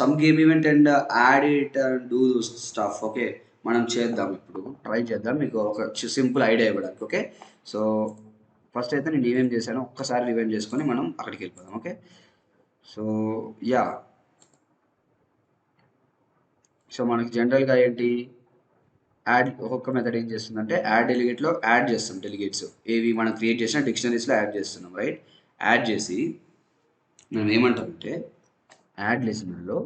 some game event and add it and do those stuff. Okay, మనం చేద్దాం, ఇప్పుడు try చేద్దాం మీకు ఒక simple idea ఇవ్వడానికి. Okay, so first అయితే నేను ఏమేం చేశానో ఒక్కసారి రివైండ్ చేసుకొని మనం అక్కడికి వెళ్ళిపోదాం. ఓకే, సో యా, సో మనకి జనరల్గా ఏంటి, యాడ్ ఒక్కొక్క మెథడ్ ఏం చేస్తుందంటే యాడ్ డెలిగేట్లో యాడ్ చేస్తాం. డెలిగేట్స్ ఏవి మనం క్రియేట్ చేసిన డిక్షనరీస్లో యాడ్ చేస్తున్నాం, రైట్? యాడ్ చేసి మనం ఏమంటామంటే యాడ్ లిజనర్లో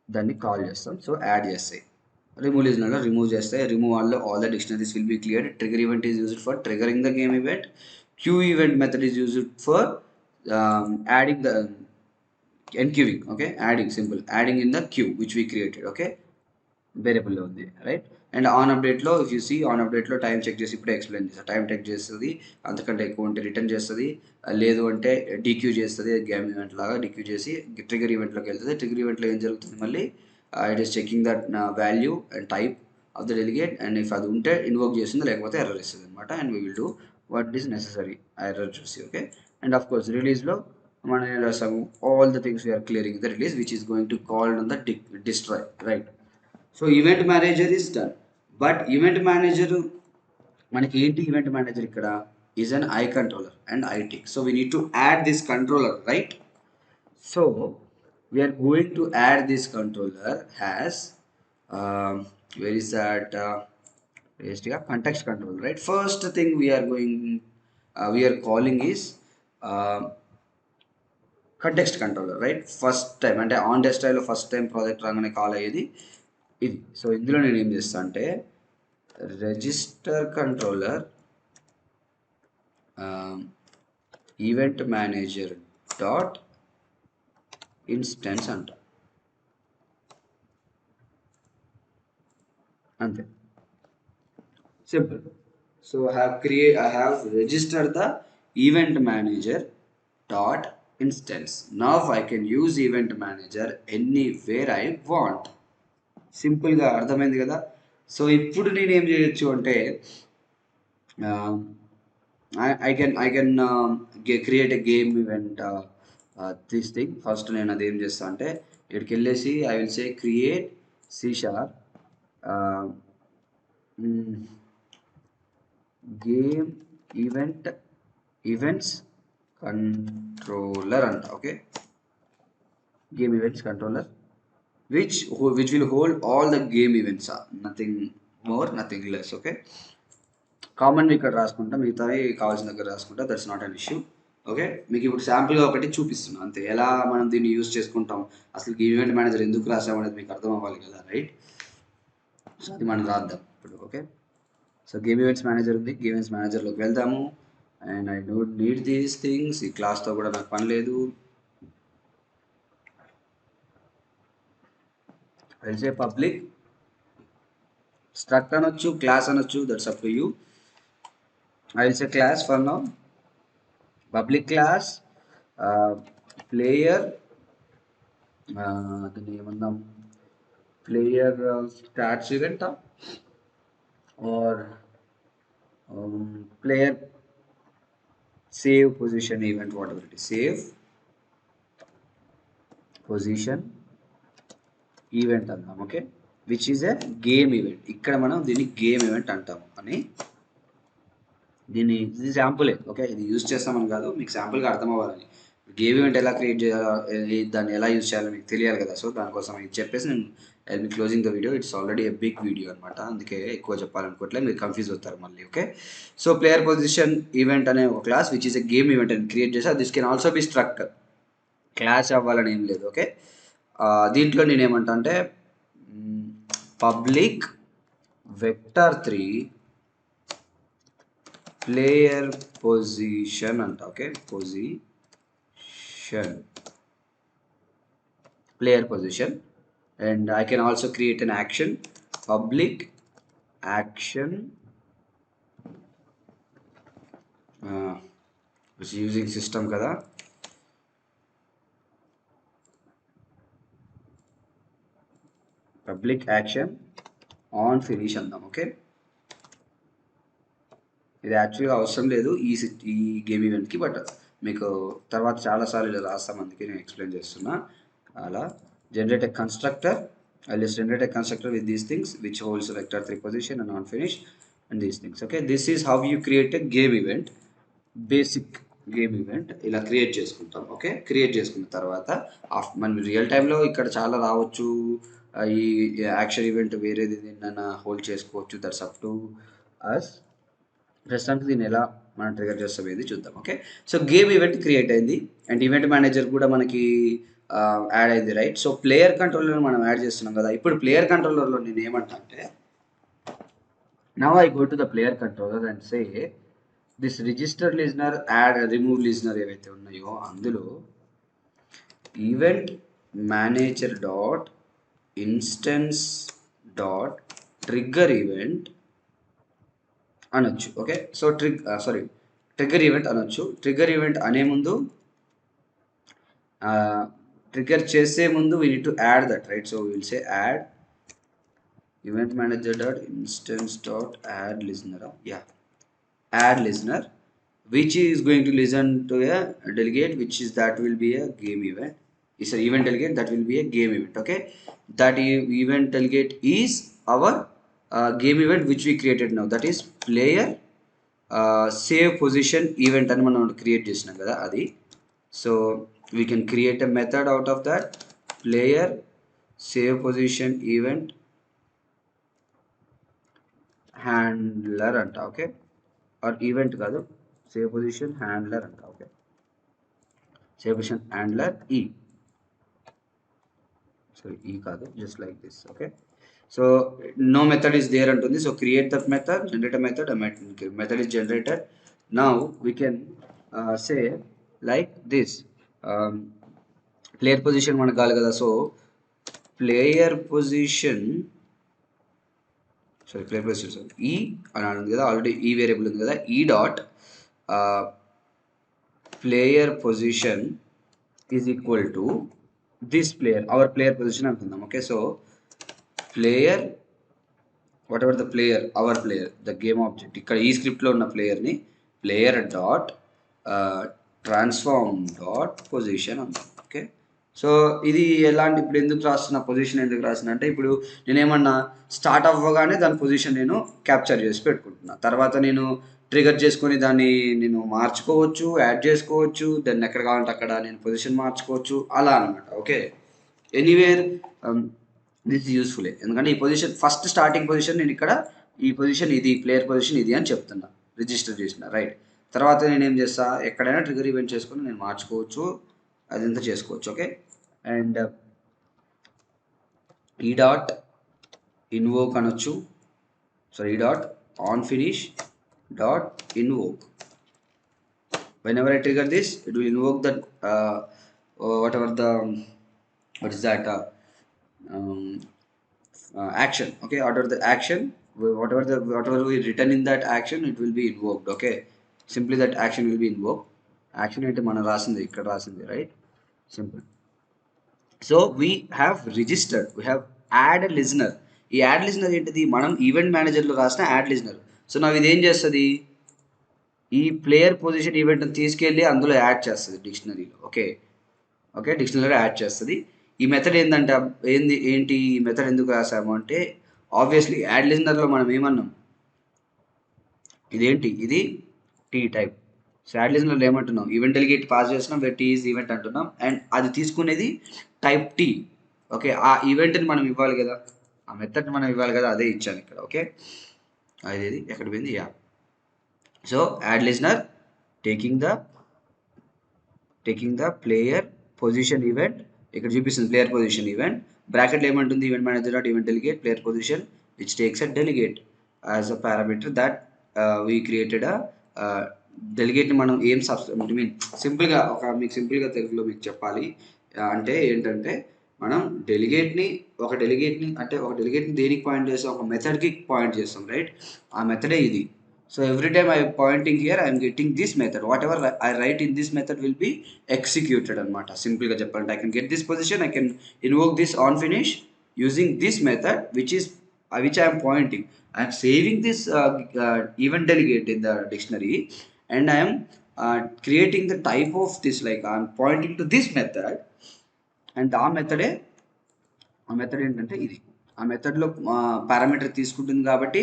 దాన్ని కాల్ చేస్తాం. సో యాడ్ చేస్తాయి. రిమూవ్ లిజనర్ రిమూవ్ చేస్తే remove all the dictionaries will be cleared. Trigger event is used for triggering the game event. Queue event method is used for adding the enqueuing. Okay, adding simple adding in the queue which we created. Okay, వేరియబుల్లో ఉంది right. And on అప్డేట్లో if you see on అప్డేట్లో time check చేసి ఇప్పుడే explain చేస్తాను. Time check చేస్తుంది, అంతకంటే ఎక్కువ ఉంటే రిటర్న్ చేస్తుంది, లేదు అంటే డీక్యూ చేస్తుంది. గేమ్ ఈవెంట్ లాగా డీక్యూ చేసి ట్రిగర్ ఈవెంట్లోకి వెళ్తుంది. ట్రిగర్ ఈవెంట్లో ఏం జరుగుతుంది మళ్ళీ, it is checking that value and type of the delegate, and if అది ఉంటే ఇన్వోక్ చేస్తుంది, లేకపోతే ఎర్రర్ ఇస్తుంది అనమాట. And we will do what is necessary ఆ ఎర్రర్ చూసి. ఓకే, అండ్ ఆఫ్ కోర్స్ రిలీజ్లో మనం ఏం రాస్తాము, all the things we're clearing the release which is going to call on the destroy right. So event manager is done. But event manager మనకి ఏంటి, event manager ఇక్కడ is an I controller and I tick. So we need to add this controller right. So we are going to add this controller as where is that context controller right. First thing we are going we are calling is uh, context controller right. First time అంటే on డెస్క్టాప్లో first time project రాగానే call అయ్యేది ఇది. So ఇందులో నేను ఏం చేస్తాను అంటే register controller event manager dot instance అంట, అంతే simple. So I have registered the event manager dot instance. Now I can use event manager anywhere I want. సింపుల్గా అర్థమైంది కదా. సో ఇప్పుడు నేను ఏం చేయొచ్చు అంటే I can create a game event this thing. First నేను అది ఏం చేస్తా అంటే ఇక్కడికి వెళ్ళేసి I will say create C sharp game events controller అంట. Okay, game events controller which will hold all the game events, nothing more nothing less. Okay, common ఇక్కడ రాసుకుంటా, మిగతావి కావాల్సిన దగ్గర రాసుకుంటా, that's not an issue. Okay, మీకు ఇప్పుడు శాంపుల్గా ఒకటి చూపిస్తున్నాను అంతే, ఎలా మనం దీన్ని యూజ్ చేసుకుంటాం, అసలు ఈవెంట్ మేనేజర్ ఎందుకు రాసామనేది మీకు అర్థం అవ్వాలి కదా రైట్. సో అది మనం రాద్దాం ఇప్పుడు. Okay, so game events manager ఉంది, గేమ్ ఈవెంట్స్ మేనేజర్లోకి వెళ్దాము. And I don't need these things, ఈ క్లాస్తో కూడా నాకు పని లేదు. I will say public struct అనొచ్చు, క్లాస్ అనొచ్చు, that's up to you. I will say class for now. Public class player దీన్ని ఏమన్నాం, player starts event or player save position event, whatever it is, save position event అందాం. Okay, which is a game event. ఇక్కడ మనం దీన్ని game event అంటాము అని, దీన్ని ఇది శాంపులే. ఓకే, ఇది యూజ్ చేస్తామని కాదు, మీకు శాంపుల్గా అర్థం అవ్వాలని. గేమ్ ఈవెంట్ ఎలా క్రియేట్ చేయాలి, దాన్ని ఎలా యూజ్ చేయాలో మీకు తెలియాలి కదా. సో దానికోసం ఇది చెప్పేసి నేను I me closing the video. It's already a big video అనమాట, అందుకే ఎక్కువ చెప్పాలనుకోవట్లేదు, మీరు కన్ఫ్యూజ్ అవుతారు మళ్ళీ. Okay, so player position event అనే ఒక class which is a game event అని క్రియేట్ చేసా. This can also be struct, class అవ్వాలని ఏం లేదు. ఓకే, దీంట్లో నేను ఏమంటా అంటే పబ్లిక్ vector3 ప్లేయర్ పొజిషన్ అంట. Okay, position player position. And I can also create an action, public action using system కదా, పబ్లిక్ యాక్షన్ ఆన్ ఫినిష్ అందాం. ఓకే, ఇది యాక్చువల్గా అవసరం లేదు ఈ గేమ్ ఈవెంట్కి, బట్ మీకు తర్వాత చాలాసార్లు ఇలా రాస్తాం, అందుకే నేను ఎక్స్ప్లెయిన్ చేస్తున్నా. అలా generate a constructor, I let's generate a constructor with these things which holds vector3 position and on finish and these things. Okay, this is how you create a game event. Basic game event ఇలా create చేసుకుంటాం. Okay, create చేసుకున్న తర్వాత మనం real టైంలో ఇక్కడ చాలా రావచ్చు, ఈ యాక్షన్ ఈవెంట్ వేరేది దీన్ని హోల్డ్ చేసుకోవచ్చు, దట్స్ అప్ టు అస్. ప్రస్తుతానికి దీన్ని ఎలా మనం ట్రిగర్ చేస్తాం ఏది చూద్దాం. Okay, so game event create అయింది, అండ్ ఈవెంట్ మేనేజర్ కూడా మనకి యాడ్ అయింది రైట్. సో ప్లేయర్ కంట్రోలర్ మనం యాడ్ చేస్తున్నాం కదా. ఇప్పుడు ప్లేయర్ కంట్రోలర్లో నేను ఏమంటా అంటే, now I go to the player controller and say this register listener add remove listener ఏవైతే ఉన్నాయో అందులో event manager dot instance dot trigger event అనొచ్చు. ఓకే, సో ట్రిగ్గర్ ఈవెంట్ అనొచ్చు. ట్రిగ్గర్ ఈవెంట్ అనే ముందు ట్రిగ్గర్ చేసే ముందు we need to add that right. So will say add event manager dot instance dot add listener. Yeah, add listener which is going to listen to a delegate, which is that will be a game event. Is an event delegate that will be a game event. Okay, that event delegate is our game event which we created now, that is player save position event అని మనం create చేసినాం కదా అది. So we can create a method out of that player save position event handler అంట. Okay, or event కాదు, save position handler అంట. Okay, save position handler E, so E కాదు, just like this. Okay, so no method is there అంటుంది. So create that method, generate method, method is generator. Now we can say like this, player position మనకు కావాలి కదా. So player position player position E అని ఉంది కదా, already ఈ variable ఉంది కదా. E dot player position is equal to this player, our player position అనుకుందాం. Okay, so player whatever the player, our player, the game object, ఇక్కడ ఈ స్క్రిప్ట్లో ఉన్న ప్లేయర్ని player dot transform dot position అందాం. ఓకే, సో ఇది ఎలాంటి, ఇప్పుడు ఎందుకు రాస్తున్న, పొజిషన్ ఎందుకు రాస్తున్నా అంటే, ఇప్పుడు నేనేమన్నా స్టార్ట్ అవ్వగానే దాని పొజిషన్ నేను క్యాప్చర్ చేసి పెట్టుకుంటున్నా. తర్వాత నేను ట్రిగర్ చేసుకొని దాన్ని నేను మార్చుకోవచ్చు, యాడ్ చేసుకోవచ్చు, దాన్ని ఎక్కడ కావాలంటే అక్కడ నేను పొజిషన్ మార్చుకోవచ్చు, అలా అనమాట. ఓకే, ఎనీవేర్ దిస్ యూస్ఫుల్, ఎందుకంటే ఈ పొజిషన్ ఫస్ట్ స్టార్టింగ్ పొజిషన్ నేను ఇక్కడ ఈ పొజిషన్ ఇది, ప్లేయర్ పొజిషన్ ఇది అని చెప్తున్నా, రిజిస్టర్ చేసిన రైట్. తర్వాత నేను ఏం చేస్తా, ఎక్కడైనా ట్రిగర్ ఈవెంట్ చేసుకొని నేను మార్చుకోవచ్చు, అదంతా చేసుకోవచ్చు. ఓకే, అండ్ ఈ డాట్ ఇన్వోక్ అనొచ్చు. సో ఈ dot on finish dot invoke, whenever I trigger this it will invoke that whatever the what is that action. Okay, whatever the action, whatever we written in that action, it will be invoked. Okay, simply that action will be invoked. Action అంటే మనం రాసింది ఇక్కడ రాసింది right, simple. So we have registered, we have add listener. ఈ add listener ఏంటిది, మనం event మేనేజర్లో రాసిన add listener. So నా ఇది ఏం చేస్తుంది, ఈ ప్లేయర్ పొజిషన్ ఈవెంట్ని తీసుకెళ్ళి అందులో యాడ్ చేస్తుంది డిక్షనరీలో. ఓకే, ఓకే, డిక్షనరీలో యాడ్ చేస్తుంది. ఈ మెథడ్ ఏంటంటే ఏంటి ఈ మెథడ్ ఎందుకు రాసాము అంటే, ఆబ్వియస్లీ యాడ్ లిజనర్లో మనం ఏమన్నాం, ఇదేంటి, ఇది టీ టైప్. సో యాడ్ లిజనర్లో ఏమంటున్నాం, ఈవెంట్ డెలిగేట్ పాస్ చేస్తున్నాం, వేర్ టీ ఈజ్ ఈవెంట్ అంటున్నాం, అండ్ అది తీసుకునేది టైప్ టీ. ఓకే, ఆ ఈవెంట్ని మనం ఇవ్వాలి కదా, ఆ మెథడ్ని మనం ఇవ్వాలి కదా, అదే ఇచ్చాను ఇక్కడ. ఓకే, అదేది ఎక్కడ పోయింది, yeah. So add listener taking the player position event, ఇక్కడ చూపిస్తుంది ప్లేయర్ పొజిషన్ ఈవెంట్, బ్రాకెట్లో ఏమంటుంది, event manager dot event delegate player position which takes a delegate as a parameter that we created a డెలిగేట్ని మనం ఏం ఐ మీన్ సింపుల్గా మీకు సింపుల్గా తెలుగులో మీకు చెప్పాలి అంటే ఏంటంటే, మనం ఒక డెలిగేట్ని దేనికి పాయింట్ చేస్తాం, ఒక మెథడ్కి పాయింట్ చేస్తాం రైట్. ఆ మెథడే ఇది. So every time I am pointing here, I am getting this method. Whatever I write in this method will be executed anamata. Simple ga cheppalante, I can get this position, I can invoke this on finish using this method, which I am pointing. I am saving this event delegate in the dictionary, and I am creating the type of this, like I am pointing to this method, and ఆ method ఏంటంటే ఇది. ఆ మెథడ్లో parameter తీసుకుంటుంది కాబట్టి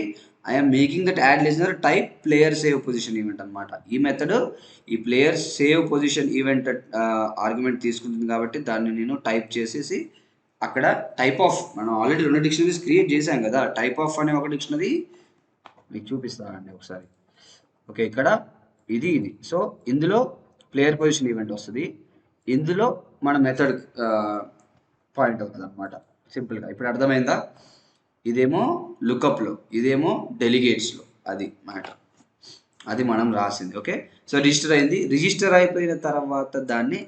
I'm making that add listener type player save position event అనమాట. ఈ method ఈ player save position event argument తీసుకుంటుంది కాబట్టి దాన్ని నేను టైప్ చేసేసి అక్కడ టైప్ ఆఫ్, మనం ఆల్రెడీ 2 డిక్షనరీస్ క్రియేట్ చేశాం కదా, టైప్ ఆఫ్ అనే ఒక డిక్షనరీ మీకు చూపిస్తానండి ఒకసారి. ఓకే, ఇక్కడ ఇది. సో ఇందులో ప్లేయర్ పొజిషన్ ఈవెంట్ వస్తుంది, ఇందులో మన మెథడ్ పాయింట్ అవుతుంది అనమాట. సింపుల్గా ఇప్పుడు అర్థమైందా? ఇదేమో లుకప్లో, ఇదేమో డెలిగేట్స్లో. అది మ్యాటర్, అది మనం రాసింది. ఓకే, సో రిజిస్టర్ అయింది. రిజిస్టర్ అయిపోయిన తర్వాత దాన్ని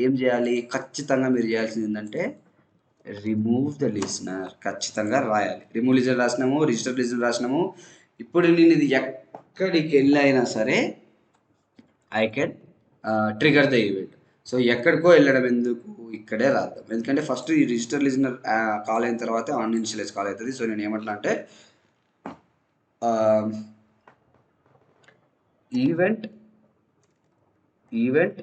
ఏం చేయాలి? ఖచ్చితంగా మీరు చేయాల్సింది ఏంటంటే రిమూవ్ ద లిజనర్ ఖచ్చితంగా రాయాలి. రిమూవ్ లిజనర్ రాసినాము, రిజిస్టర్ లిజనర్ రాసినాము. ఇప్పుడు నేను ఇది ఎక్కడికి వెళ్ళైనా సరే I can trigger the event. So ఎక్కడికో వెళ్ళడం ఎందుకు, ఇక్కడే రాద్దాం. ఎందుకంటే ఫస్ట్ ఈ రిజిస్టర్ లిజనర్ కాల్ అయిన తర్వాత ఆన్ ఇనిషియలైజ్ కాల్ అవుతుంది. సో నేను ఏమంటున్నా అంటే event event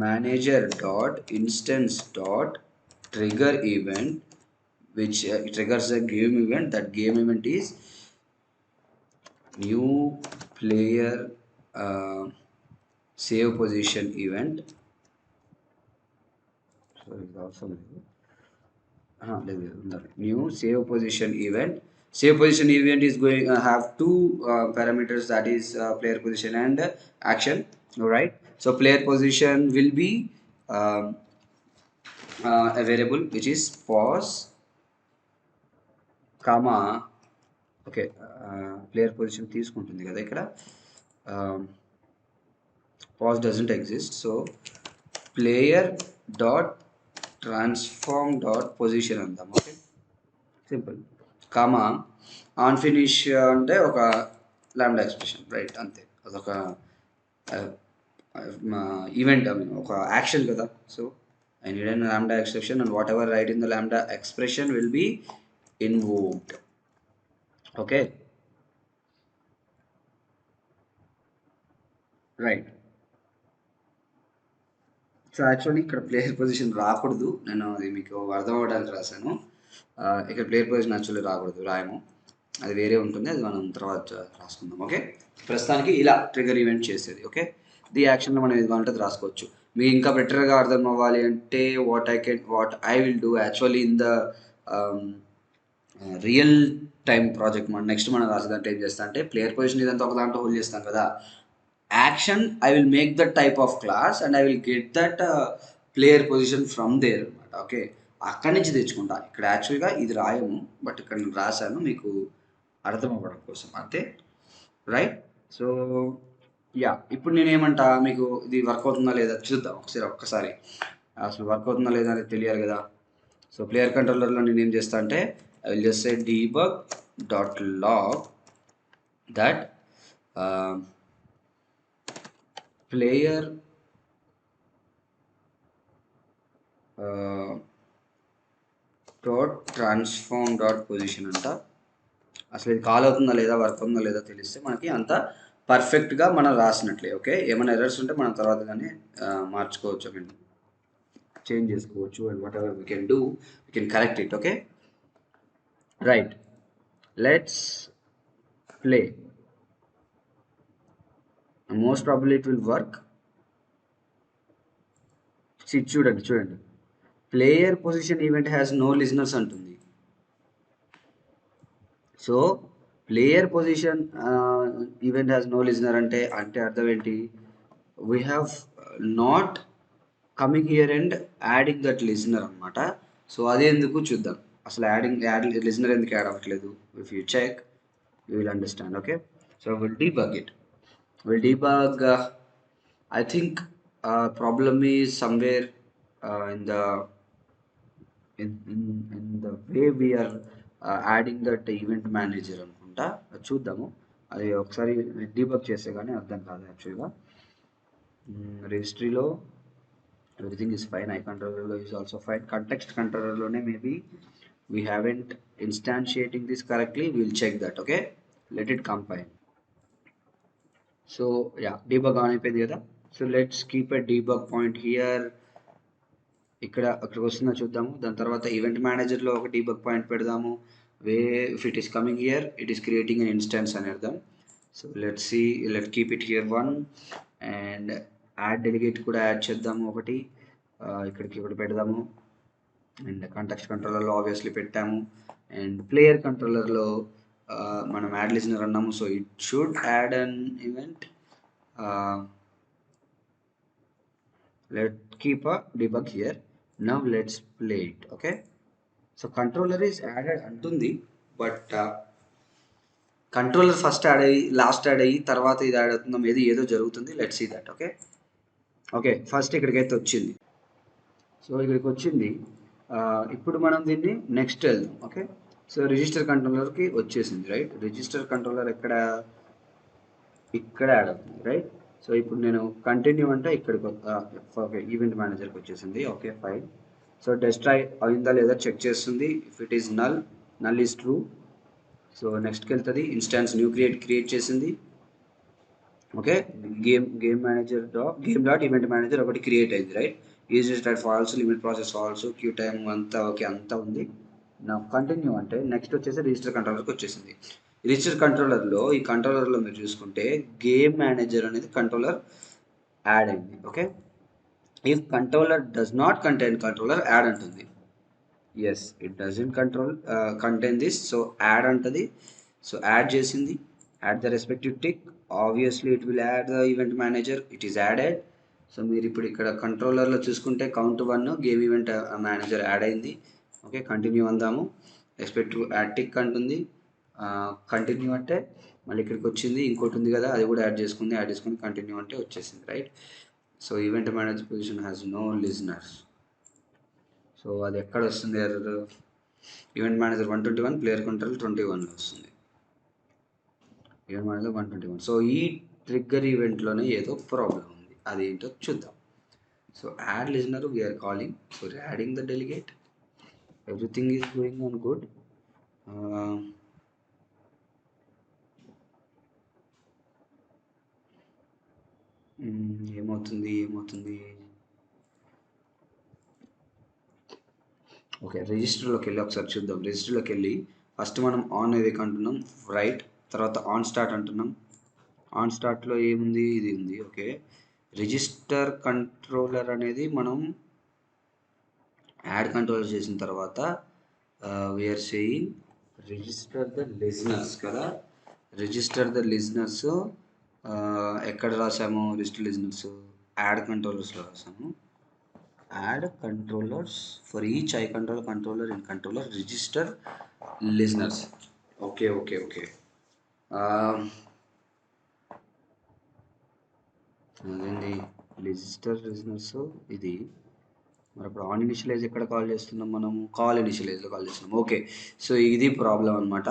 manager dot instance dot trigger event, which triggers a game event. That game event is new player save position event. Sorry, ఇది అవసరం లేదు. New save position event. Save position event is going have two parameters, that is player position and action. All right, so player position will be um, a variable which is pause comma. Okay, player position తీసుకుంటుంది కదా ఇక్కడ. Pause doesn't exist, so player dot transform dot position అందాం. Okay, simple. Comma on finish అంటే ఒక lambda expression, right, అంతే. అదొక event, I mean ఒక action కదా. So I need an lambda expression, and whatever write in the lambda expression will be invoked. Okay, right. So actually ఇక్కడ player position రాకూడదు, నేను అది మీకు అర్థం అవ్వడానికి రాశాను. ఇక్కడ ప్లేయర్ పొజిషన్ యాక్చువల్లీ రాకూడదు, రాయము. అది వేరే ఉంటుంది, అది మనం తర్వాత రాసుకుందాం. ఓకే, ప్రస్తుతానికి ఇలా ట్రిగర్ ఈవెంట్ చేసేది. ఓకే, ది యాక్షన్లో మనం ఇది కావాలంటే రాసుకోవచ్చు. మీకు ఇంకా బెటర్గా అర్థం అవ్వాలి అంటే what I will do actually in the real time project. Next మనం రాసేదాంట్లో ఏం చేస్తా అంటే ప్లేయర్ పొజిషన్ ఇదంతా ఒక దాంట్లో హోల్డ్ చేస్తాం కదా. Action I will make that type of class and I will get that player position from there అనమాట. ఓకే, అక్కడి నుంచి తెచ్చుకుంటా. ఇక్కడ యాక్చువల్గా ఇది రాయము, బట్ ఇక్కడ నేను రాశాను మీకు అర్థం అవ్వడం కోసం అంతే. రైట్, సో యా, ఇప్పుడు నేనేమంటా, మీకు ఇది వర్క్ అవుతుందా లేదా చూద్దాం ఒక్కసారి. అసలు వర్క్ అవుతుందా లేదా అనేది తెలియాలి కదా. సో ప్లేయర్ కంట్రోలర్లో నేను ఏం చేస్తా అంటే I will just say debug dot log that player dot transform dot position అంట. అసలు ఇది కాల్ అవుతుందా లేదా, వర్క్ అవుతుందా లేదా తెలిస్తే మనకి అంత పర్ఫెక్ట్గా మనం రాసినట్లే. ఓకే, ఏమైనా ఎర్రర్స్ ఉంటే మనం తర్వాత కానీ మార్చుకోవచ్చు, ఐ మీన్ చేంజ్ చేసుకోవచ్చు. And whatever we can do, we can correct it. Okay, right, let's play. Most probably it will work. చూడండి, player position event has no listeners అంటుంది. So player position event has no listener అంటే అర్థం ఏంటి? We have not coming here and adding that listener అనమాట. So అదే ఎందుకు చూద్దాం. అసలు యాడ్ లిజనర్ ఎందుకు యాడ్ అవ్వట్లేదు? If you check you will understand. Okay, so will debug it. Will debug. I think problem is somewhere in the way we are adding that event manager అనుకుంటా. అది చూద్దాము, అది ఒకసారి డీబగ్ చేస్తే కానీ అర్థం కాదు యాక్చువల్గా. రిజిస్ట్రీలో ఎవ్రీథింగ్ ఈజ్ ఫైన్, ఐ కంట్రోలర్లో ఈజ్ ఆల్సో ఫైన్, కంటెక్స్ట్ కంట్రోలర్లోనే maybe we haven't instantiating this correctly. Will check that. Okay, let it compile. So yeah, debug on అయిపోయింది కదా. So let's keep a debug point here. అక్కడికి వస్తుందో చూద్దాము. దాని తర్వాత event మేనేజర్లో ఒక డీబగ్ పాయింట్ పెడదాము. If it is coming here it is creating an instance అని అర్థం. So let keep it here 1 and add delegate కూడా యాడ్ చేద్దాము ఒకటి. ఇక్కడికి ఒకటి పెడదాము. అండ్ కాంటెక్స్ట్ కంట్రోలర్లో ఆబ్వియస్లీ పెట్టాము. అండ్ ప్లేయర్ కంట్రోలర్లో మనం యాడ్ లిజనర్ అన్నాము. So it should add an event. Let's keep a debug here. Now let's play it. Okay. So controller is added అంటుంది, బట్ కంట్రోలర్ ఫస్ట్ యాడ్ అయ్యి last add అయ్యి తర్వాత ఇది add అవుతుందో ఏదో జరుగుతుంది. Let's see that. Okay. Okay, first ఇక్కడికైతే వచ్చింది. సో ఇక్కడికి వచ్చింది. ఇప్పుడు మనం దీన్ని నెక్స్ట్ వెళ్దాం. ఓకే. సో రిజిస్టర్ కంట్రోలర్కి వచ్చేసింది, రైట్? రిజిస్టర్ కంట్రోలర్ ఇక్కడ యాడ్ అవుతుంది, రైట్? సో ఇప్పుడు నేను కంటిన్యూ అంటే ఇక్కడికి ఓకే, ఈవెంట్ మేనేజర్కి వచ్చేసింది. Okay, fine. సో డెస్ట్రాయ్ అయిందా లేదా చెక్ చేస్తుంది. If it is null, null is true. So నెక్స్ట్కి వెళ్తుంది. ఇన్స్టాన్స్ న్యూ క్రియేట్ చేసింది. Okay, game dot event manager ఒకటి క్రియేట్ అయింది, right? User start false, limit process false, queue time అంతా ఓకే, అంతా ఉంది. నా కంటిన్యూ అంటే నెక్స్ట్ వచ్చేసి రిజిస్టర్ కంట్రోలర్కి వచ్చేసింది. రిజిస్టర్ కంట్రోలర్లో ఈ కంట్రోలర్లో మీరు చూసుకుంటే గేమ్ మేనేజర్ అనేది కంట్రోలర్ యాడ్ అయింది. Okay, if controller does not contain controller add అంటుంది. Yes, it doesn't contain this. So add అంటది. సో యాడ్ చేసింది. Add the respective tick. Obviously it will add the event manager. It is added. So మీరు ఇప్పుడు ఇక్కడ కంట్రోలర్లో చూసుకుంటే count 1 game event manager add అయింది. Okay, continue అందాము. Respective add tick అంటుంది. కంటిన్యూ అంటే మళ్ళీ ఇక్కడికి వచ్చింది. ఇంకోటి ఉంది కదా, అది కూడా యాడ్ చేసుకుని కంటిన్యూ అంటే వచ్చేసింది, right? So event manager position has no listeners. So అది ఎక్కడ వస్తుంది error? Event manager 121, player control 21లో వస్తుంది. Event manager 121. సో ఈ ట్రిగ్గర్ ఈవెంట్లోనే ఏదో ప్రాబ్లం ఉంది. అది ఏంటో చూద్దాం. So add listener we're calling. So adding the delegate. Everything is going on good. ఏమవుతుంది? ఓకే, రిజిస్టర్లోకి వెళ్ళి ఒకసారి చూద్దాం. రిజిస్టర్లోకి వెళ్ళి ఫస్ట్ మనం ఆన్ ఏది అంటున్నాం, రైట్? తర్వాత ఆన్ స్టార్ట్ అంటున్నాం. ఆన్ స్టార్ట్లో ఏముంది? ఇది ఉంది. ఓకే, రిజిస్టర్ కంట్రోలర్ అనేది మనం యాడ్ కంట్రోలర్ చేసిన తర్వాత we're saying register the listeners కదా. రిజిస్టర్ ద లిజనర్స్ ఎక్కడ రాసాము? రిజిస్టర్ లిజనర్స్ యాడ్ కంట్రోలర్స్లో రాసాము. Add controllers for each I controller in controller register listeners. Okay. అదేంటి రిజిస్టర్ లిజనర్స్ ఇది. మరి ఇప్పుడు ఆన్ ఇనిషియలైజ్ ఎక్కడ కాల్ చేస్తున్నాం? మనము కాల్ ఇనిషియలైజ్లో కాల్ చేస్తున్నాం. ఓకే, సో ఇది ప్రాబ్లం అనమాట.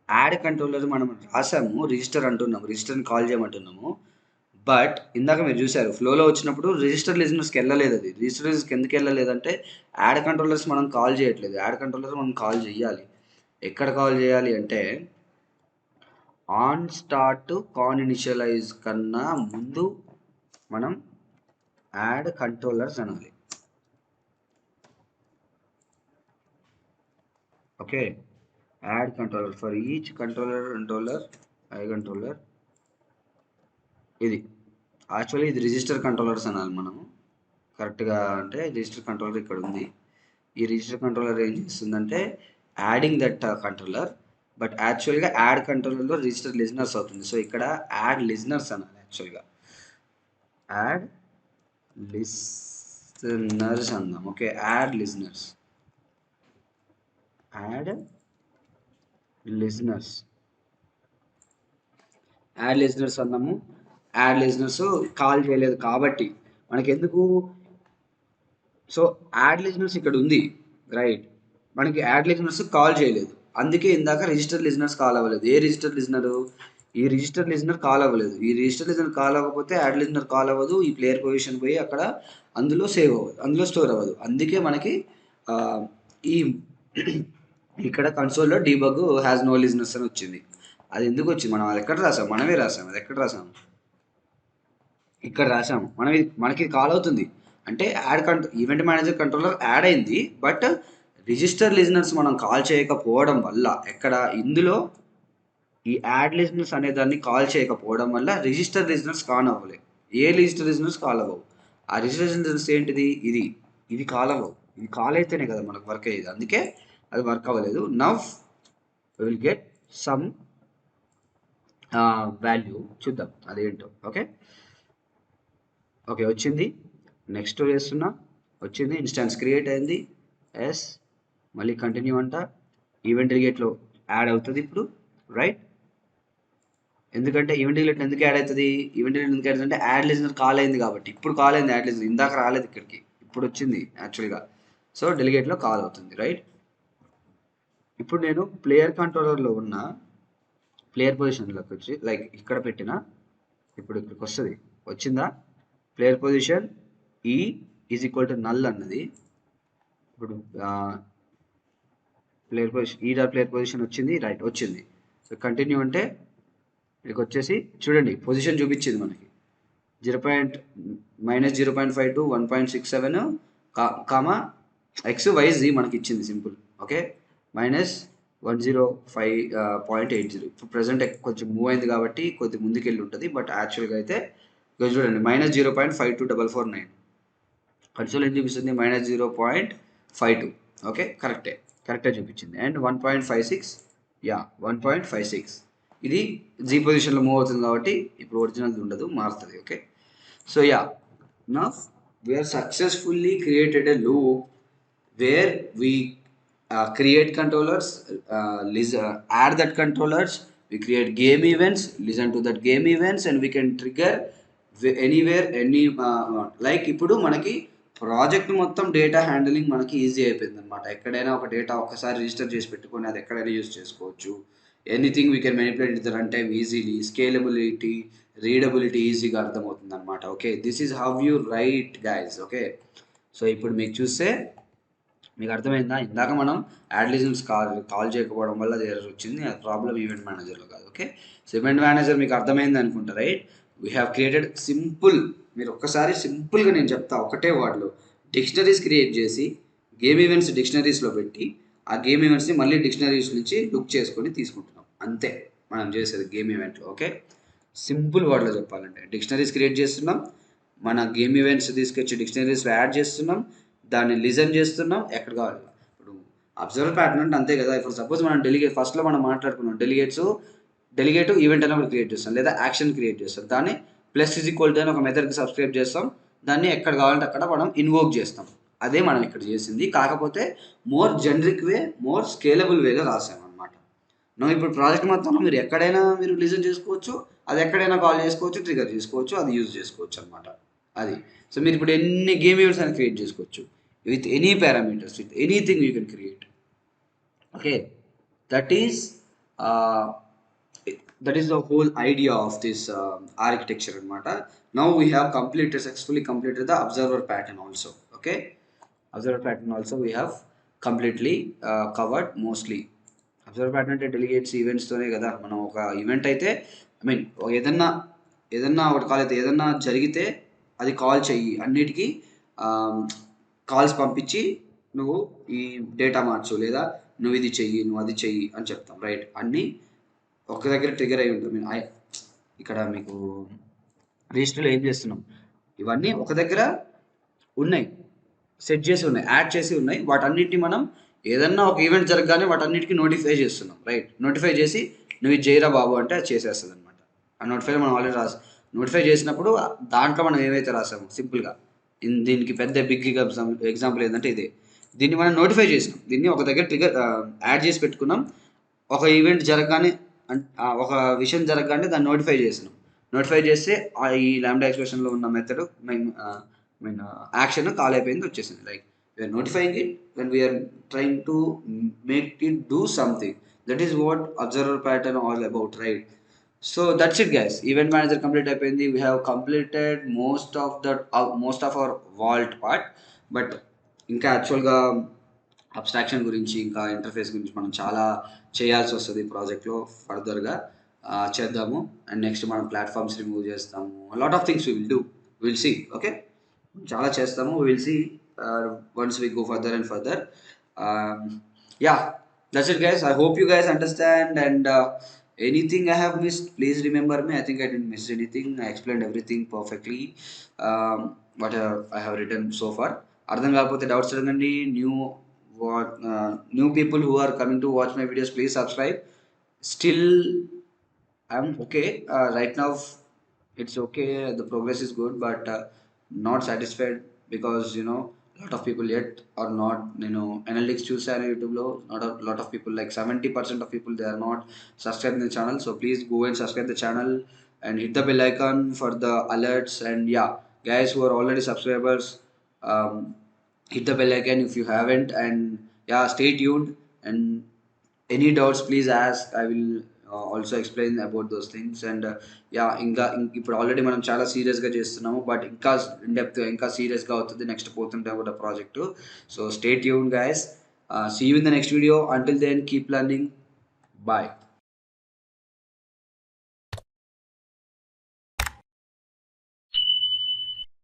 యాడ్ కంట్రోలర్ మనం రాసాము, రిజిస్టర్ అంటున్నాము, రిజిస్టర్ని కాల్ చేయమంటున్నాము. బట్ ఇందాక మీరు చూసారు ఫ్లోలో వచ్చినప్పుడు రిజిస్టర్ లిజనర్స్కి వెళ్ళలేదు. అది రిజిస్టర్ లిజనర్స్కి ఎందుకు వెళ్ళలేదంటే యాడ్ కంట్రోలర్స్ మనం కాల్ చేయట్లేదు. యాడ్ కంట్రోలర్స్ మనం కాల్ చేయాలి. ఎక్కడ కాల్ చేయాలి అంటే ఆన్ స్టార్ట్ కాన్ ఇనిషియలైజ్ కన్నా ముందు మనం యాడ్ కంట్రోలర్స్ అనాలి. Okay, add controller for each controller I controller. ఇది యాక్చువల్లీ ఇది రిజిస్టర్ కంట్రోలర్స్ అనాలి మనము కరెక్ట్గా. అంటే రిజిస్టర్ కంట్రోలర్ ఇక్కడ ఉంది. ఈ రిజిస్టర్ కంట్రోలర్ ఏం చేస్తుందంటే యాడింగ్ దట్ కంట్రోలర్, బట్ యాక్చువల్గా యాడ్ కంట్రోలర్లో రిజిస్టర్ లిజనర్స్ అవుతుంది. సో ఇక్కడ యాడ్ లిజనర్స్ అనాలి. యాక్చువల్గా యాడ్ లిజనర్స్ అందాం. ఓకే, యాడ్ లిజనర్స్ అన్నాము. యాడ్ లిజనర్స్ కాల్ చేయలేదు కాబట్టి మనకి ఎందుకు? సో యాడ్ లిజనర్స్ ఇక్కడ ఉంది, రైట్? మనకి యాడ్ లిజనర్స్ కాల్ చేయలేదు, అందుకే ఇందాక రిజిస్టర్ లిజనర్స్ కాల్ అవ్వలేదు. ఏ రిజిస్టర్ లిజనరు? ఈ రిజిస్టర్ లిజనర్ కాల్ అవ్వలేదు. ఈ రిజిస్టర్ లిజనర్ కాల్ అవ్వకపోతే యాడ్ లిజనర్ కాల్ అవ్వదు. ఈ ప్లేయర్ పొజిషన్ పోయి అక్కడ అందులో సేవ్ అవ్వదు, అందులో స్టోర్ అవ్వదు. అందుకే మనకి ఈ ఇక్కడ కన్సోల్లో డీబగ్ హ్యాస్ నో లిజనర్స్ అని వచ్చింది. అది ఎందుకు వచ్చింది? మనం అది ఎక్కడ రాసాం? మనమే రాసాం. అది ఎక్కడ రాసాము? ఇక్కడ రాసాము. మనకి కాల్ అవుతుంది అంటే ఈవెంట్ మేనేజర్ కంట్రోలర్ యాడ్ అయింది, బట్ రిజిస్టర్ లిజనర్స్ మనం కాల్ చేయకపోవడం వల్ల ఇందులో ఈ యాడ్ లిజనర్స్ అనే దాన్ని కాల్ చేయకపోవడం వల్ల రిజిస్టర్ లిజనర్స్ కాన్ అవ్వలేదు. ఏ రిజిస్టర్ లిజనర్స్ కాల్ అవ్వవు. ఆ రిజిస్టర్ లిజనర్స్ ఏంటిది? ఇది కాల్ అవ్వవు. ఇది కాల్ అయితేనే కదా మనకు వర్క్ అయ్యేది. అందుకే అది వర్క్ అవ్వలేదు. Now will get some value. చూద్దాం అదేంటో. ఓకే, వచ్చింది. నెక్స్ట్ చేస్తున్నా, వచ్చింది, ఇన్స్టాన్స్ క్రియేట్ అయింది. ఎస్, మళ్ళీ కంటిన్యూ అంట. ఈవెంట్ డెలిగేట్లో యాడ్ అవుతుంది ఇప్పుడు, రైట్? ఎందుకంటే ఈవెంట్ డెలిగేట్ ఎందుకు యాడ్ అవుతుంది? ఈవెంట్ డెలిగేట్ ఎందుకు యాడ్ అంటే యాడ్ లిజనర్ కాల్ అయింది కాబట్టి. ఇప్పుడు కాల్ అయింది యాడ్ లిజనర్, ఇందాక రాలేదు ఇక్కడికి, ఇప్పుడు వచ్చింది యాక్చువల్గా. సో డెలిగేట్లో కాల్ అవుతుంది, రైట్? ఇప్పుడు నేను ప్లేయర్ కంట్రోలర్లో ఉన్న ప్లేయర్ పొజిషన్లోకి వచ్చి లైక్ ఇక్కడ పెట్టిన, ఇప్పుడు ఇక్కడికి వస్తుంది, వచ్చిందా? ప్లేయర్ పొజిషన్ ఈ ఈజ్ ఈక్వల్ టు నల్ అన్నది. ఇప్పుడు ప్లేయర్ పొజిషన్ ఈ డాట్ ప్లేయర్ పొజిషన్ వచ్చింది, రైట్ వచ్చింది. సో కంటిన్యూ అంటే ఇక్కడికి వచ్చేసి చూడండి పొజిషన్ చూపించింది మనకి 0.-0.5 టు 1.67 కామా ఎక్స్ వైజీ మనకి ఇచ్చింది సింపుల్. ఓకే, -105.80. ఇప్పుడు ప్రజెంట్ కొంచెం మూవ్ అయింది కాబట్టి కొద్ది ముందుకెళ్ళి ఉంటుంది, బట్ యాక్చువల్గా అయితే ఇక్కడ చూడండి -0.52449. కన్సోల్ ఏం చూపిస్తుంది? -0.52. ఓకే, కరెక్టే చూపించింది. And 1.56, yeah 1.56. ఇది జీ పొజిషన్లో మూవ్ అవుతుంది కాబట్టి ఇప్పుడు ఒరిజినల్ ఉండదు, మారుతుంది. ఓకే, సో యా, నా we are successfully created a loop where we create controllers, add that controllers, we create game events, listen to that game events, and we can trigger anywhere any like ఇప్పుడు మనకి project మొత్తం data handling మనకి easy అయిపోయింది అనమాట. ఎక్కడైనా ఒక data ఒకసారి register చేసి పెట్టుకొని అది ఎక్కడైనా యూజ్ చేసుకోవచ్చు. Anything we can manipulate it the run time easily, scalability, readability ఈజీగా అర్థమవుతుంది అనమాట. Okay, this is how you right guys. Okay, so ఇప్పుడు మీకు చూస్తే మీకు అర్థమైందా? ఇందాక మనం యాడ్ లిజన్స్ కాల్ చేయకపోవడం వల్ల ఎర్రర్ వచ్చింది, అది ప్రాబ్లం ఈవెంట్ మేనేజర్లో కాదు. ఓకే, సో ఈవెంట్ మేనేజర్ మీకు అర్థమైంది అనుకుంటా, right? We have created simple, మీరు ఒక్కసారి సింపుల్గా నేను చెప్తా ఒకటే వర్డ్లో, డిక్షనరీస్ క్రియేట్ చేసి గేమ్ ఈవెంట్స్ డిక్షనరీస్లో పెట్టి ఆ గేమ్ ఈవెంట్స్ని మళ్ళీ డిక్షనరీస్ నుంచి లుక్ చేసుకొని తీసుకుంటున్నాం, అంతే మనం చేసేది గేమ్ ఈవెంట్లో. ఓకే, సింపుల్ వర్డ్లో చెప్పాలంటే డిక్షనరీస్ క్రియేట్ చేస్తున్నాం, మన గేమ్ ఈవెంట్స్ తీసుకొచ్చి డిక్షనరీస్లో యాడ్ చేస్తున్నాం, దాన్ని లిజన్ చేస్తున్నాం ఎక్కడ కావాలి. ఇప్పుడు అబ్జర్వర్ ప్యాటర్న్ అంటే అంతే కదా. ఇప్పుడు సపోజ్ మనం ఫస్ట్లో మనం మాట్లాడుకున్నాం, డెలిగేట్ ఈవెంట్ అని ఒకటి క్రియేట్ చేస్తాం, లేదా యాక్షన్ క్రియేట్ చేస్తాం, దాన్ని ప్లస్ ఈజ్ ఈక్వల్ టు అని ఒక మెథడ్కి సబ్స్క్రైబ్ చేస్తాం, దాన్ని ఎక్కడ కావాలంటే అక్కడ మనం ఇన్వోక్ చేస్తాం. అదే మనం ఇక్కడ చేసింది, కాకపోతే మోర్ జనరిక్ వే, మోర్ స్కేలబుల్ వేలో రాసాం అనమాట. నువ్వు ఇప్పుడు ప్రాజెక్ట్ మొత్తంలో మీరు ఎక్కడైనా మీరు లిజన్ చేసుకోవచ్చు, అది ఎక్కడైనా కాల్ చేసుకోవచ్చు, ట్రిగర్ చేసుకోవచ్చు, అది యూజ్ చేసుకోవచ్చు అనమాట. అది, సో మీరు ఇప్పుడు ఎన్ని గేమ్ ఈవెంట్స్ అని క్రియేట్ చేసుకోవచ్చు with any parameters, with anything you can create. Okay, that is uh, that is the whole idea of this architecture anamata. Now we have successfully completed the observer pattern also. Okay, observer pattern also we have completely covered mostly. Observer pattern అంటే delegates ఈవెంట్స్తోనే కదా. మనం ఒక event అయితే I mean ఏదన్నా ఒకటి call అయితే ఏదన్నా జరిగితే అది కాల్ చెయ్యి అన్నిటికీ కాల్స్ పంపించి నువ్వు ఈ డేటా మార్చు, లేదా నువ్వు ఇది చెయ్యి, నువ్వు అది చెయ్యి అని చెప్తాం, రైట్? అన్నీ ఒక దగ్గర ట్రిగర్ అయి ఉంటుంది. ఇక్కడ మీకు రిజిస్టర్లో ఏం చేస్తున్నాం, ఇవన్నీ ఒక దగ్గర ఉన్నాయి, సెట్ చేసి ఉన్నాయి, యాడ్ చేసి ఉన్నాయి. వాటన్నిటిని మనం ఏదన్నా ఒక ఈవెంట్ జరగగానే వాటన్నిటికీ నోటిఫై చేస్తున్నాం, రైట్? నోటిఫై చేసి నువ్వు ఇది చేయరా బాబు అంటే అది చేసేస్తుంది అనమాట. ఆ నోటిఫై మనం ఆల్రెడీ నోటిఫై చేసినప్పుడు దాంట్లో మనం ఏమైతే రాసాము సింపుల్గా, దీనికి పెద్ద బిగ్ ఎగ్జాంపుల్ ఏంటంటే ఇదే. దీన్ని మనం నోటిఫై చేసినాం, దీన్ని ఒక దగ్గర ట్రిగర్ యాడ్ చేసి పెట్టుకున్నాం. ఒక ఈవెంట్ జరగగానే ఒక విషయం జరగగానే దాన్ని నోటిఫై చేసినాం. నోటిఫై చేస్తే ఈ ల్యాండా ఎక్స్ప్రెషన్లో ఉన్న మెథడ్ మీన్ యాక్షన్ కాల్ అయిపోయింది, వచ్చేసింది. Like we're notifying it when we're trying to make it do something. That is what observer pattern all about, right? So that's it guys, event manager complete అయిపోయింది. We have completed most of our vault part. But ఇంకా యాక్చువల్గా abstraction గురించి ఇంకా interface గురించి మనం చాలా చేయాల్సి వస్తుంది ప్రాజెక్ట్లో. ఫర్దర్గా చేద్దాము. అండ్ నెక్స్ట్ మనం ప్లాట్ఫామ్స్ రిమూవ్ చేస్తాము, lot of things will see. Okay, చాలా చేస్తాము, will see once we go further and further. Yeah, that's it guys, I hope you guys understand. And anything I have missed, please remember me. I think I didn't miss anything, I explained everything perfectly, what I have written so far. అర్థం కాకపోతే doubts అడగండి. New people who are coming to watch my videos, please subscribe. Still I'm okay right now, it's okay, the progress is good, but not satisfied because a lot of people yet are not analytics చూసారు యూట్యూబ్లో. lot of people, like 70% of people, they are not subscribing the channel. So please go and subscribe the channel and hit the bell icon for the alerts. And yeah, guys who are already subscribers, um, hit the bell icon if you haven't. And yeah, stay tuned. And any doubts, please ask. I will also explain about those things. And yeah, ఇప్పుడు already మనం చాలా సీరియస్గా చేస్తున్నాము, but ఇంకా in depth ఇంకా సీరియస్గా అవుతుంది next పోతుంటే కూడా project. So stay tune guys. See you in the next video. Until then keep learning. Bye.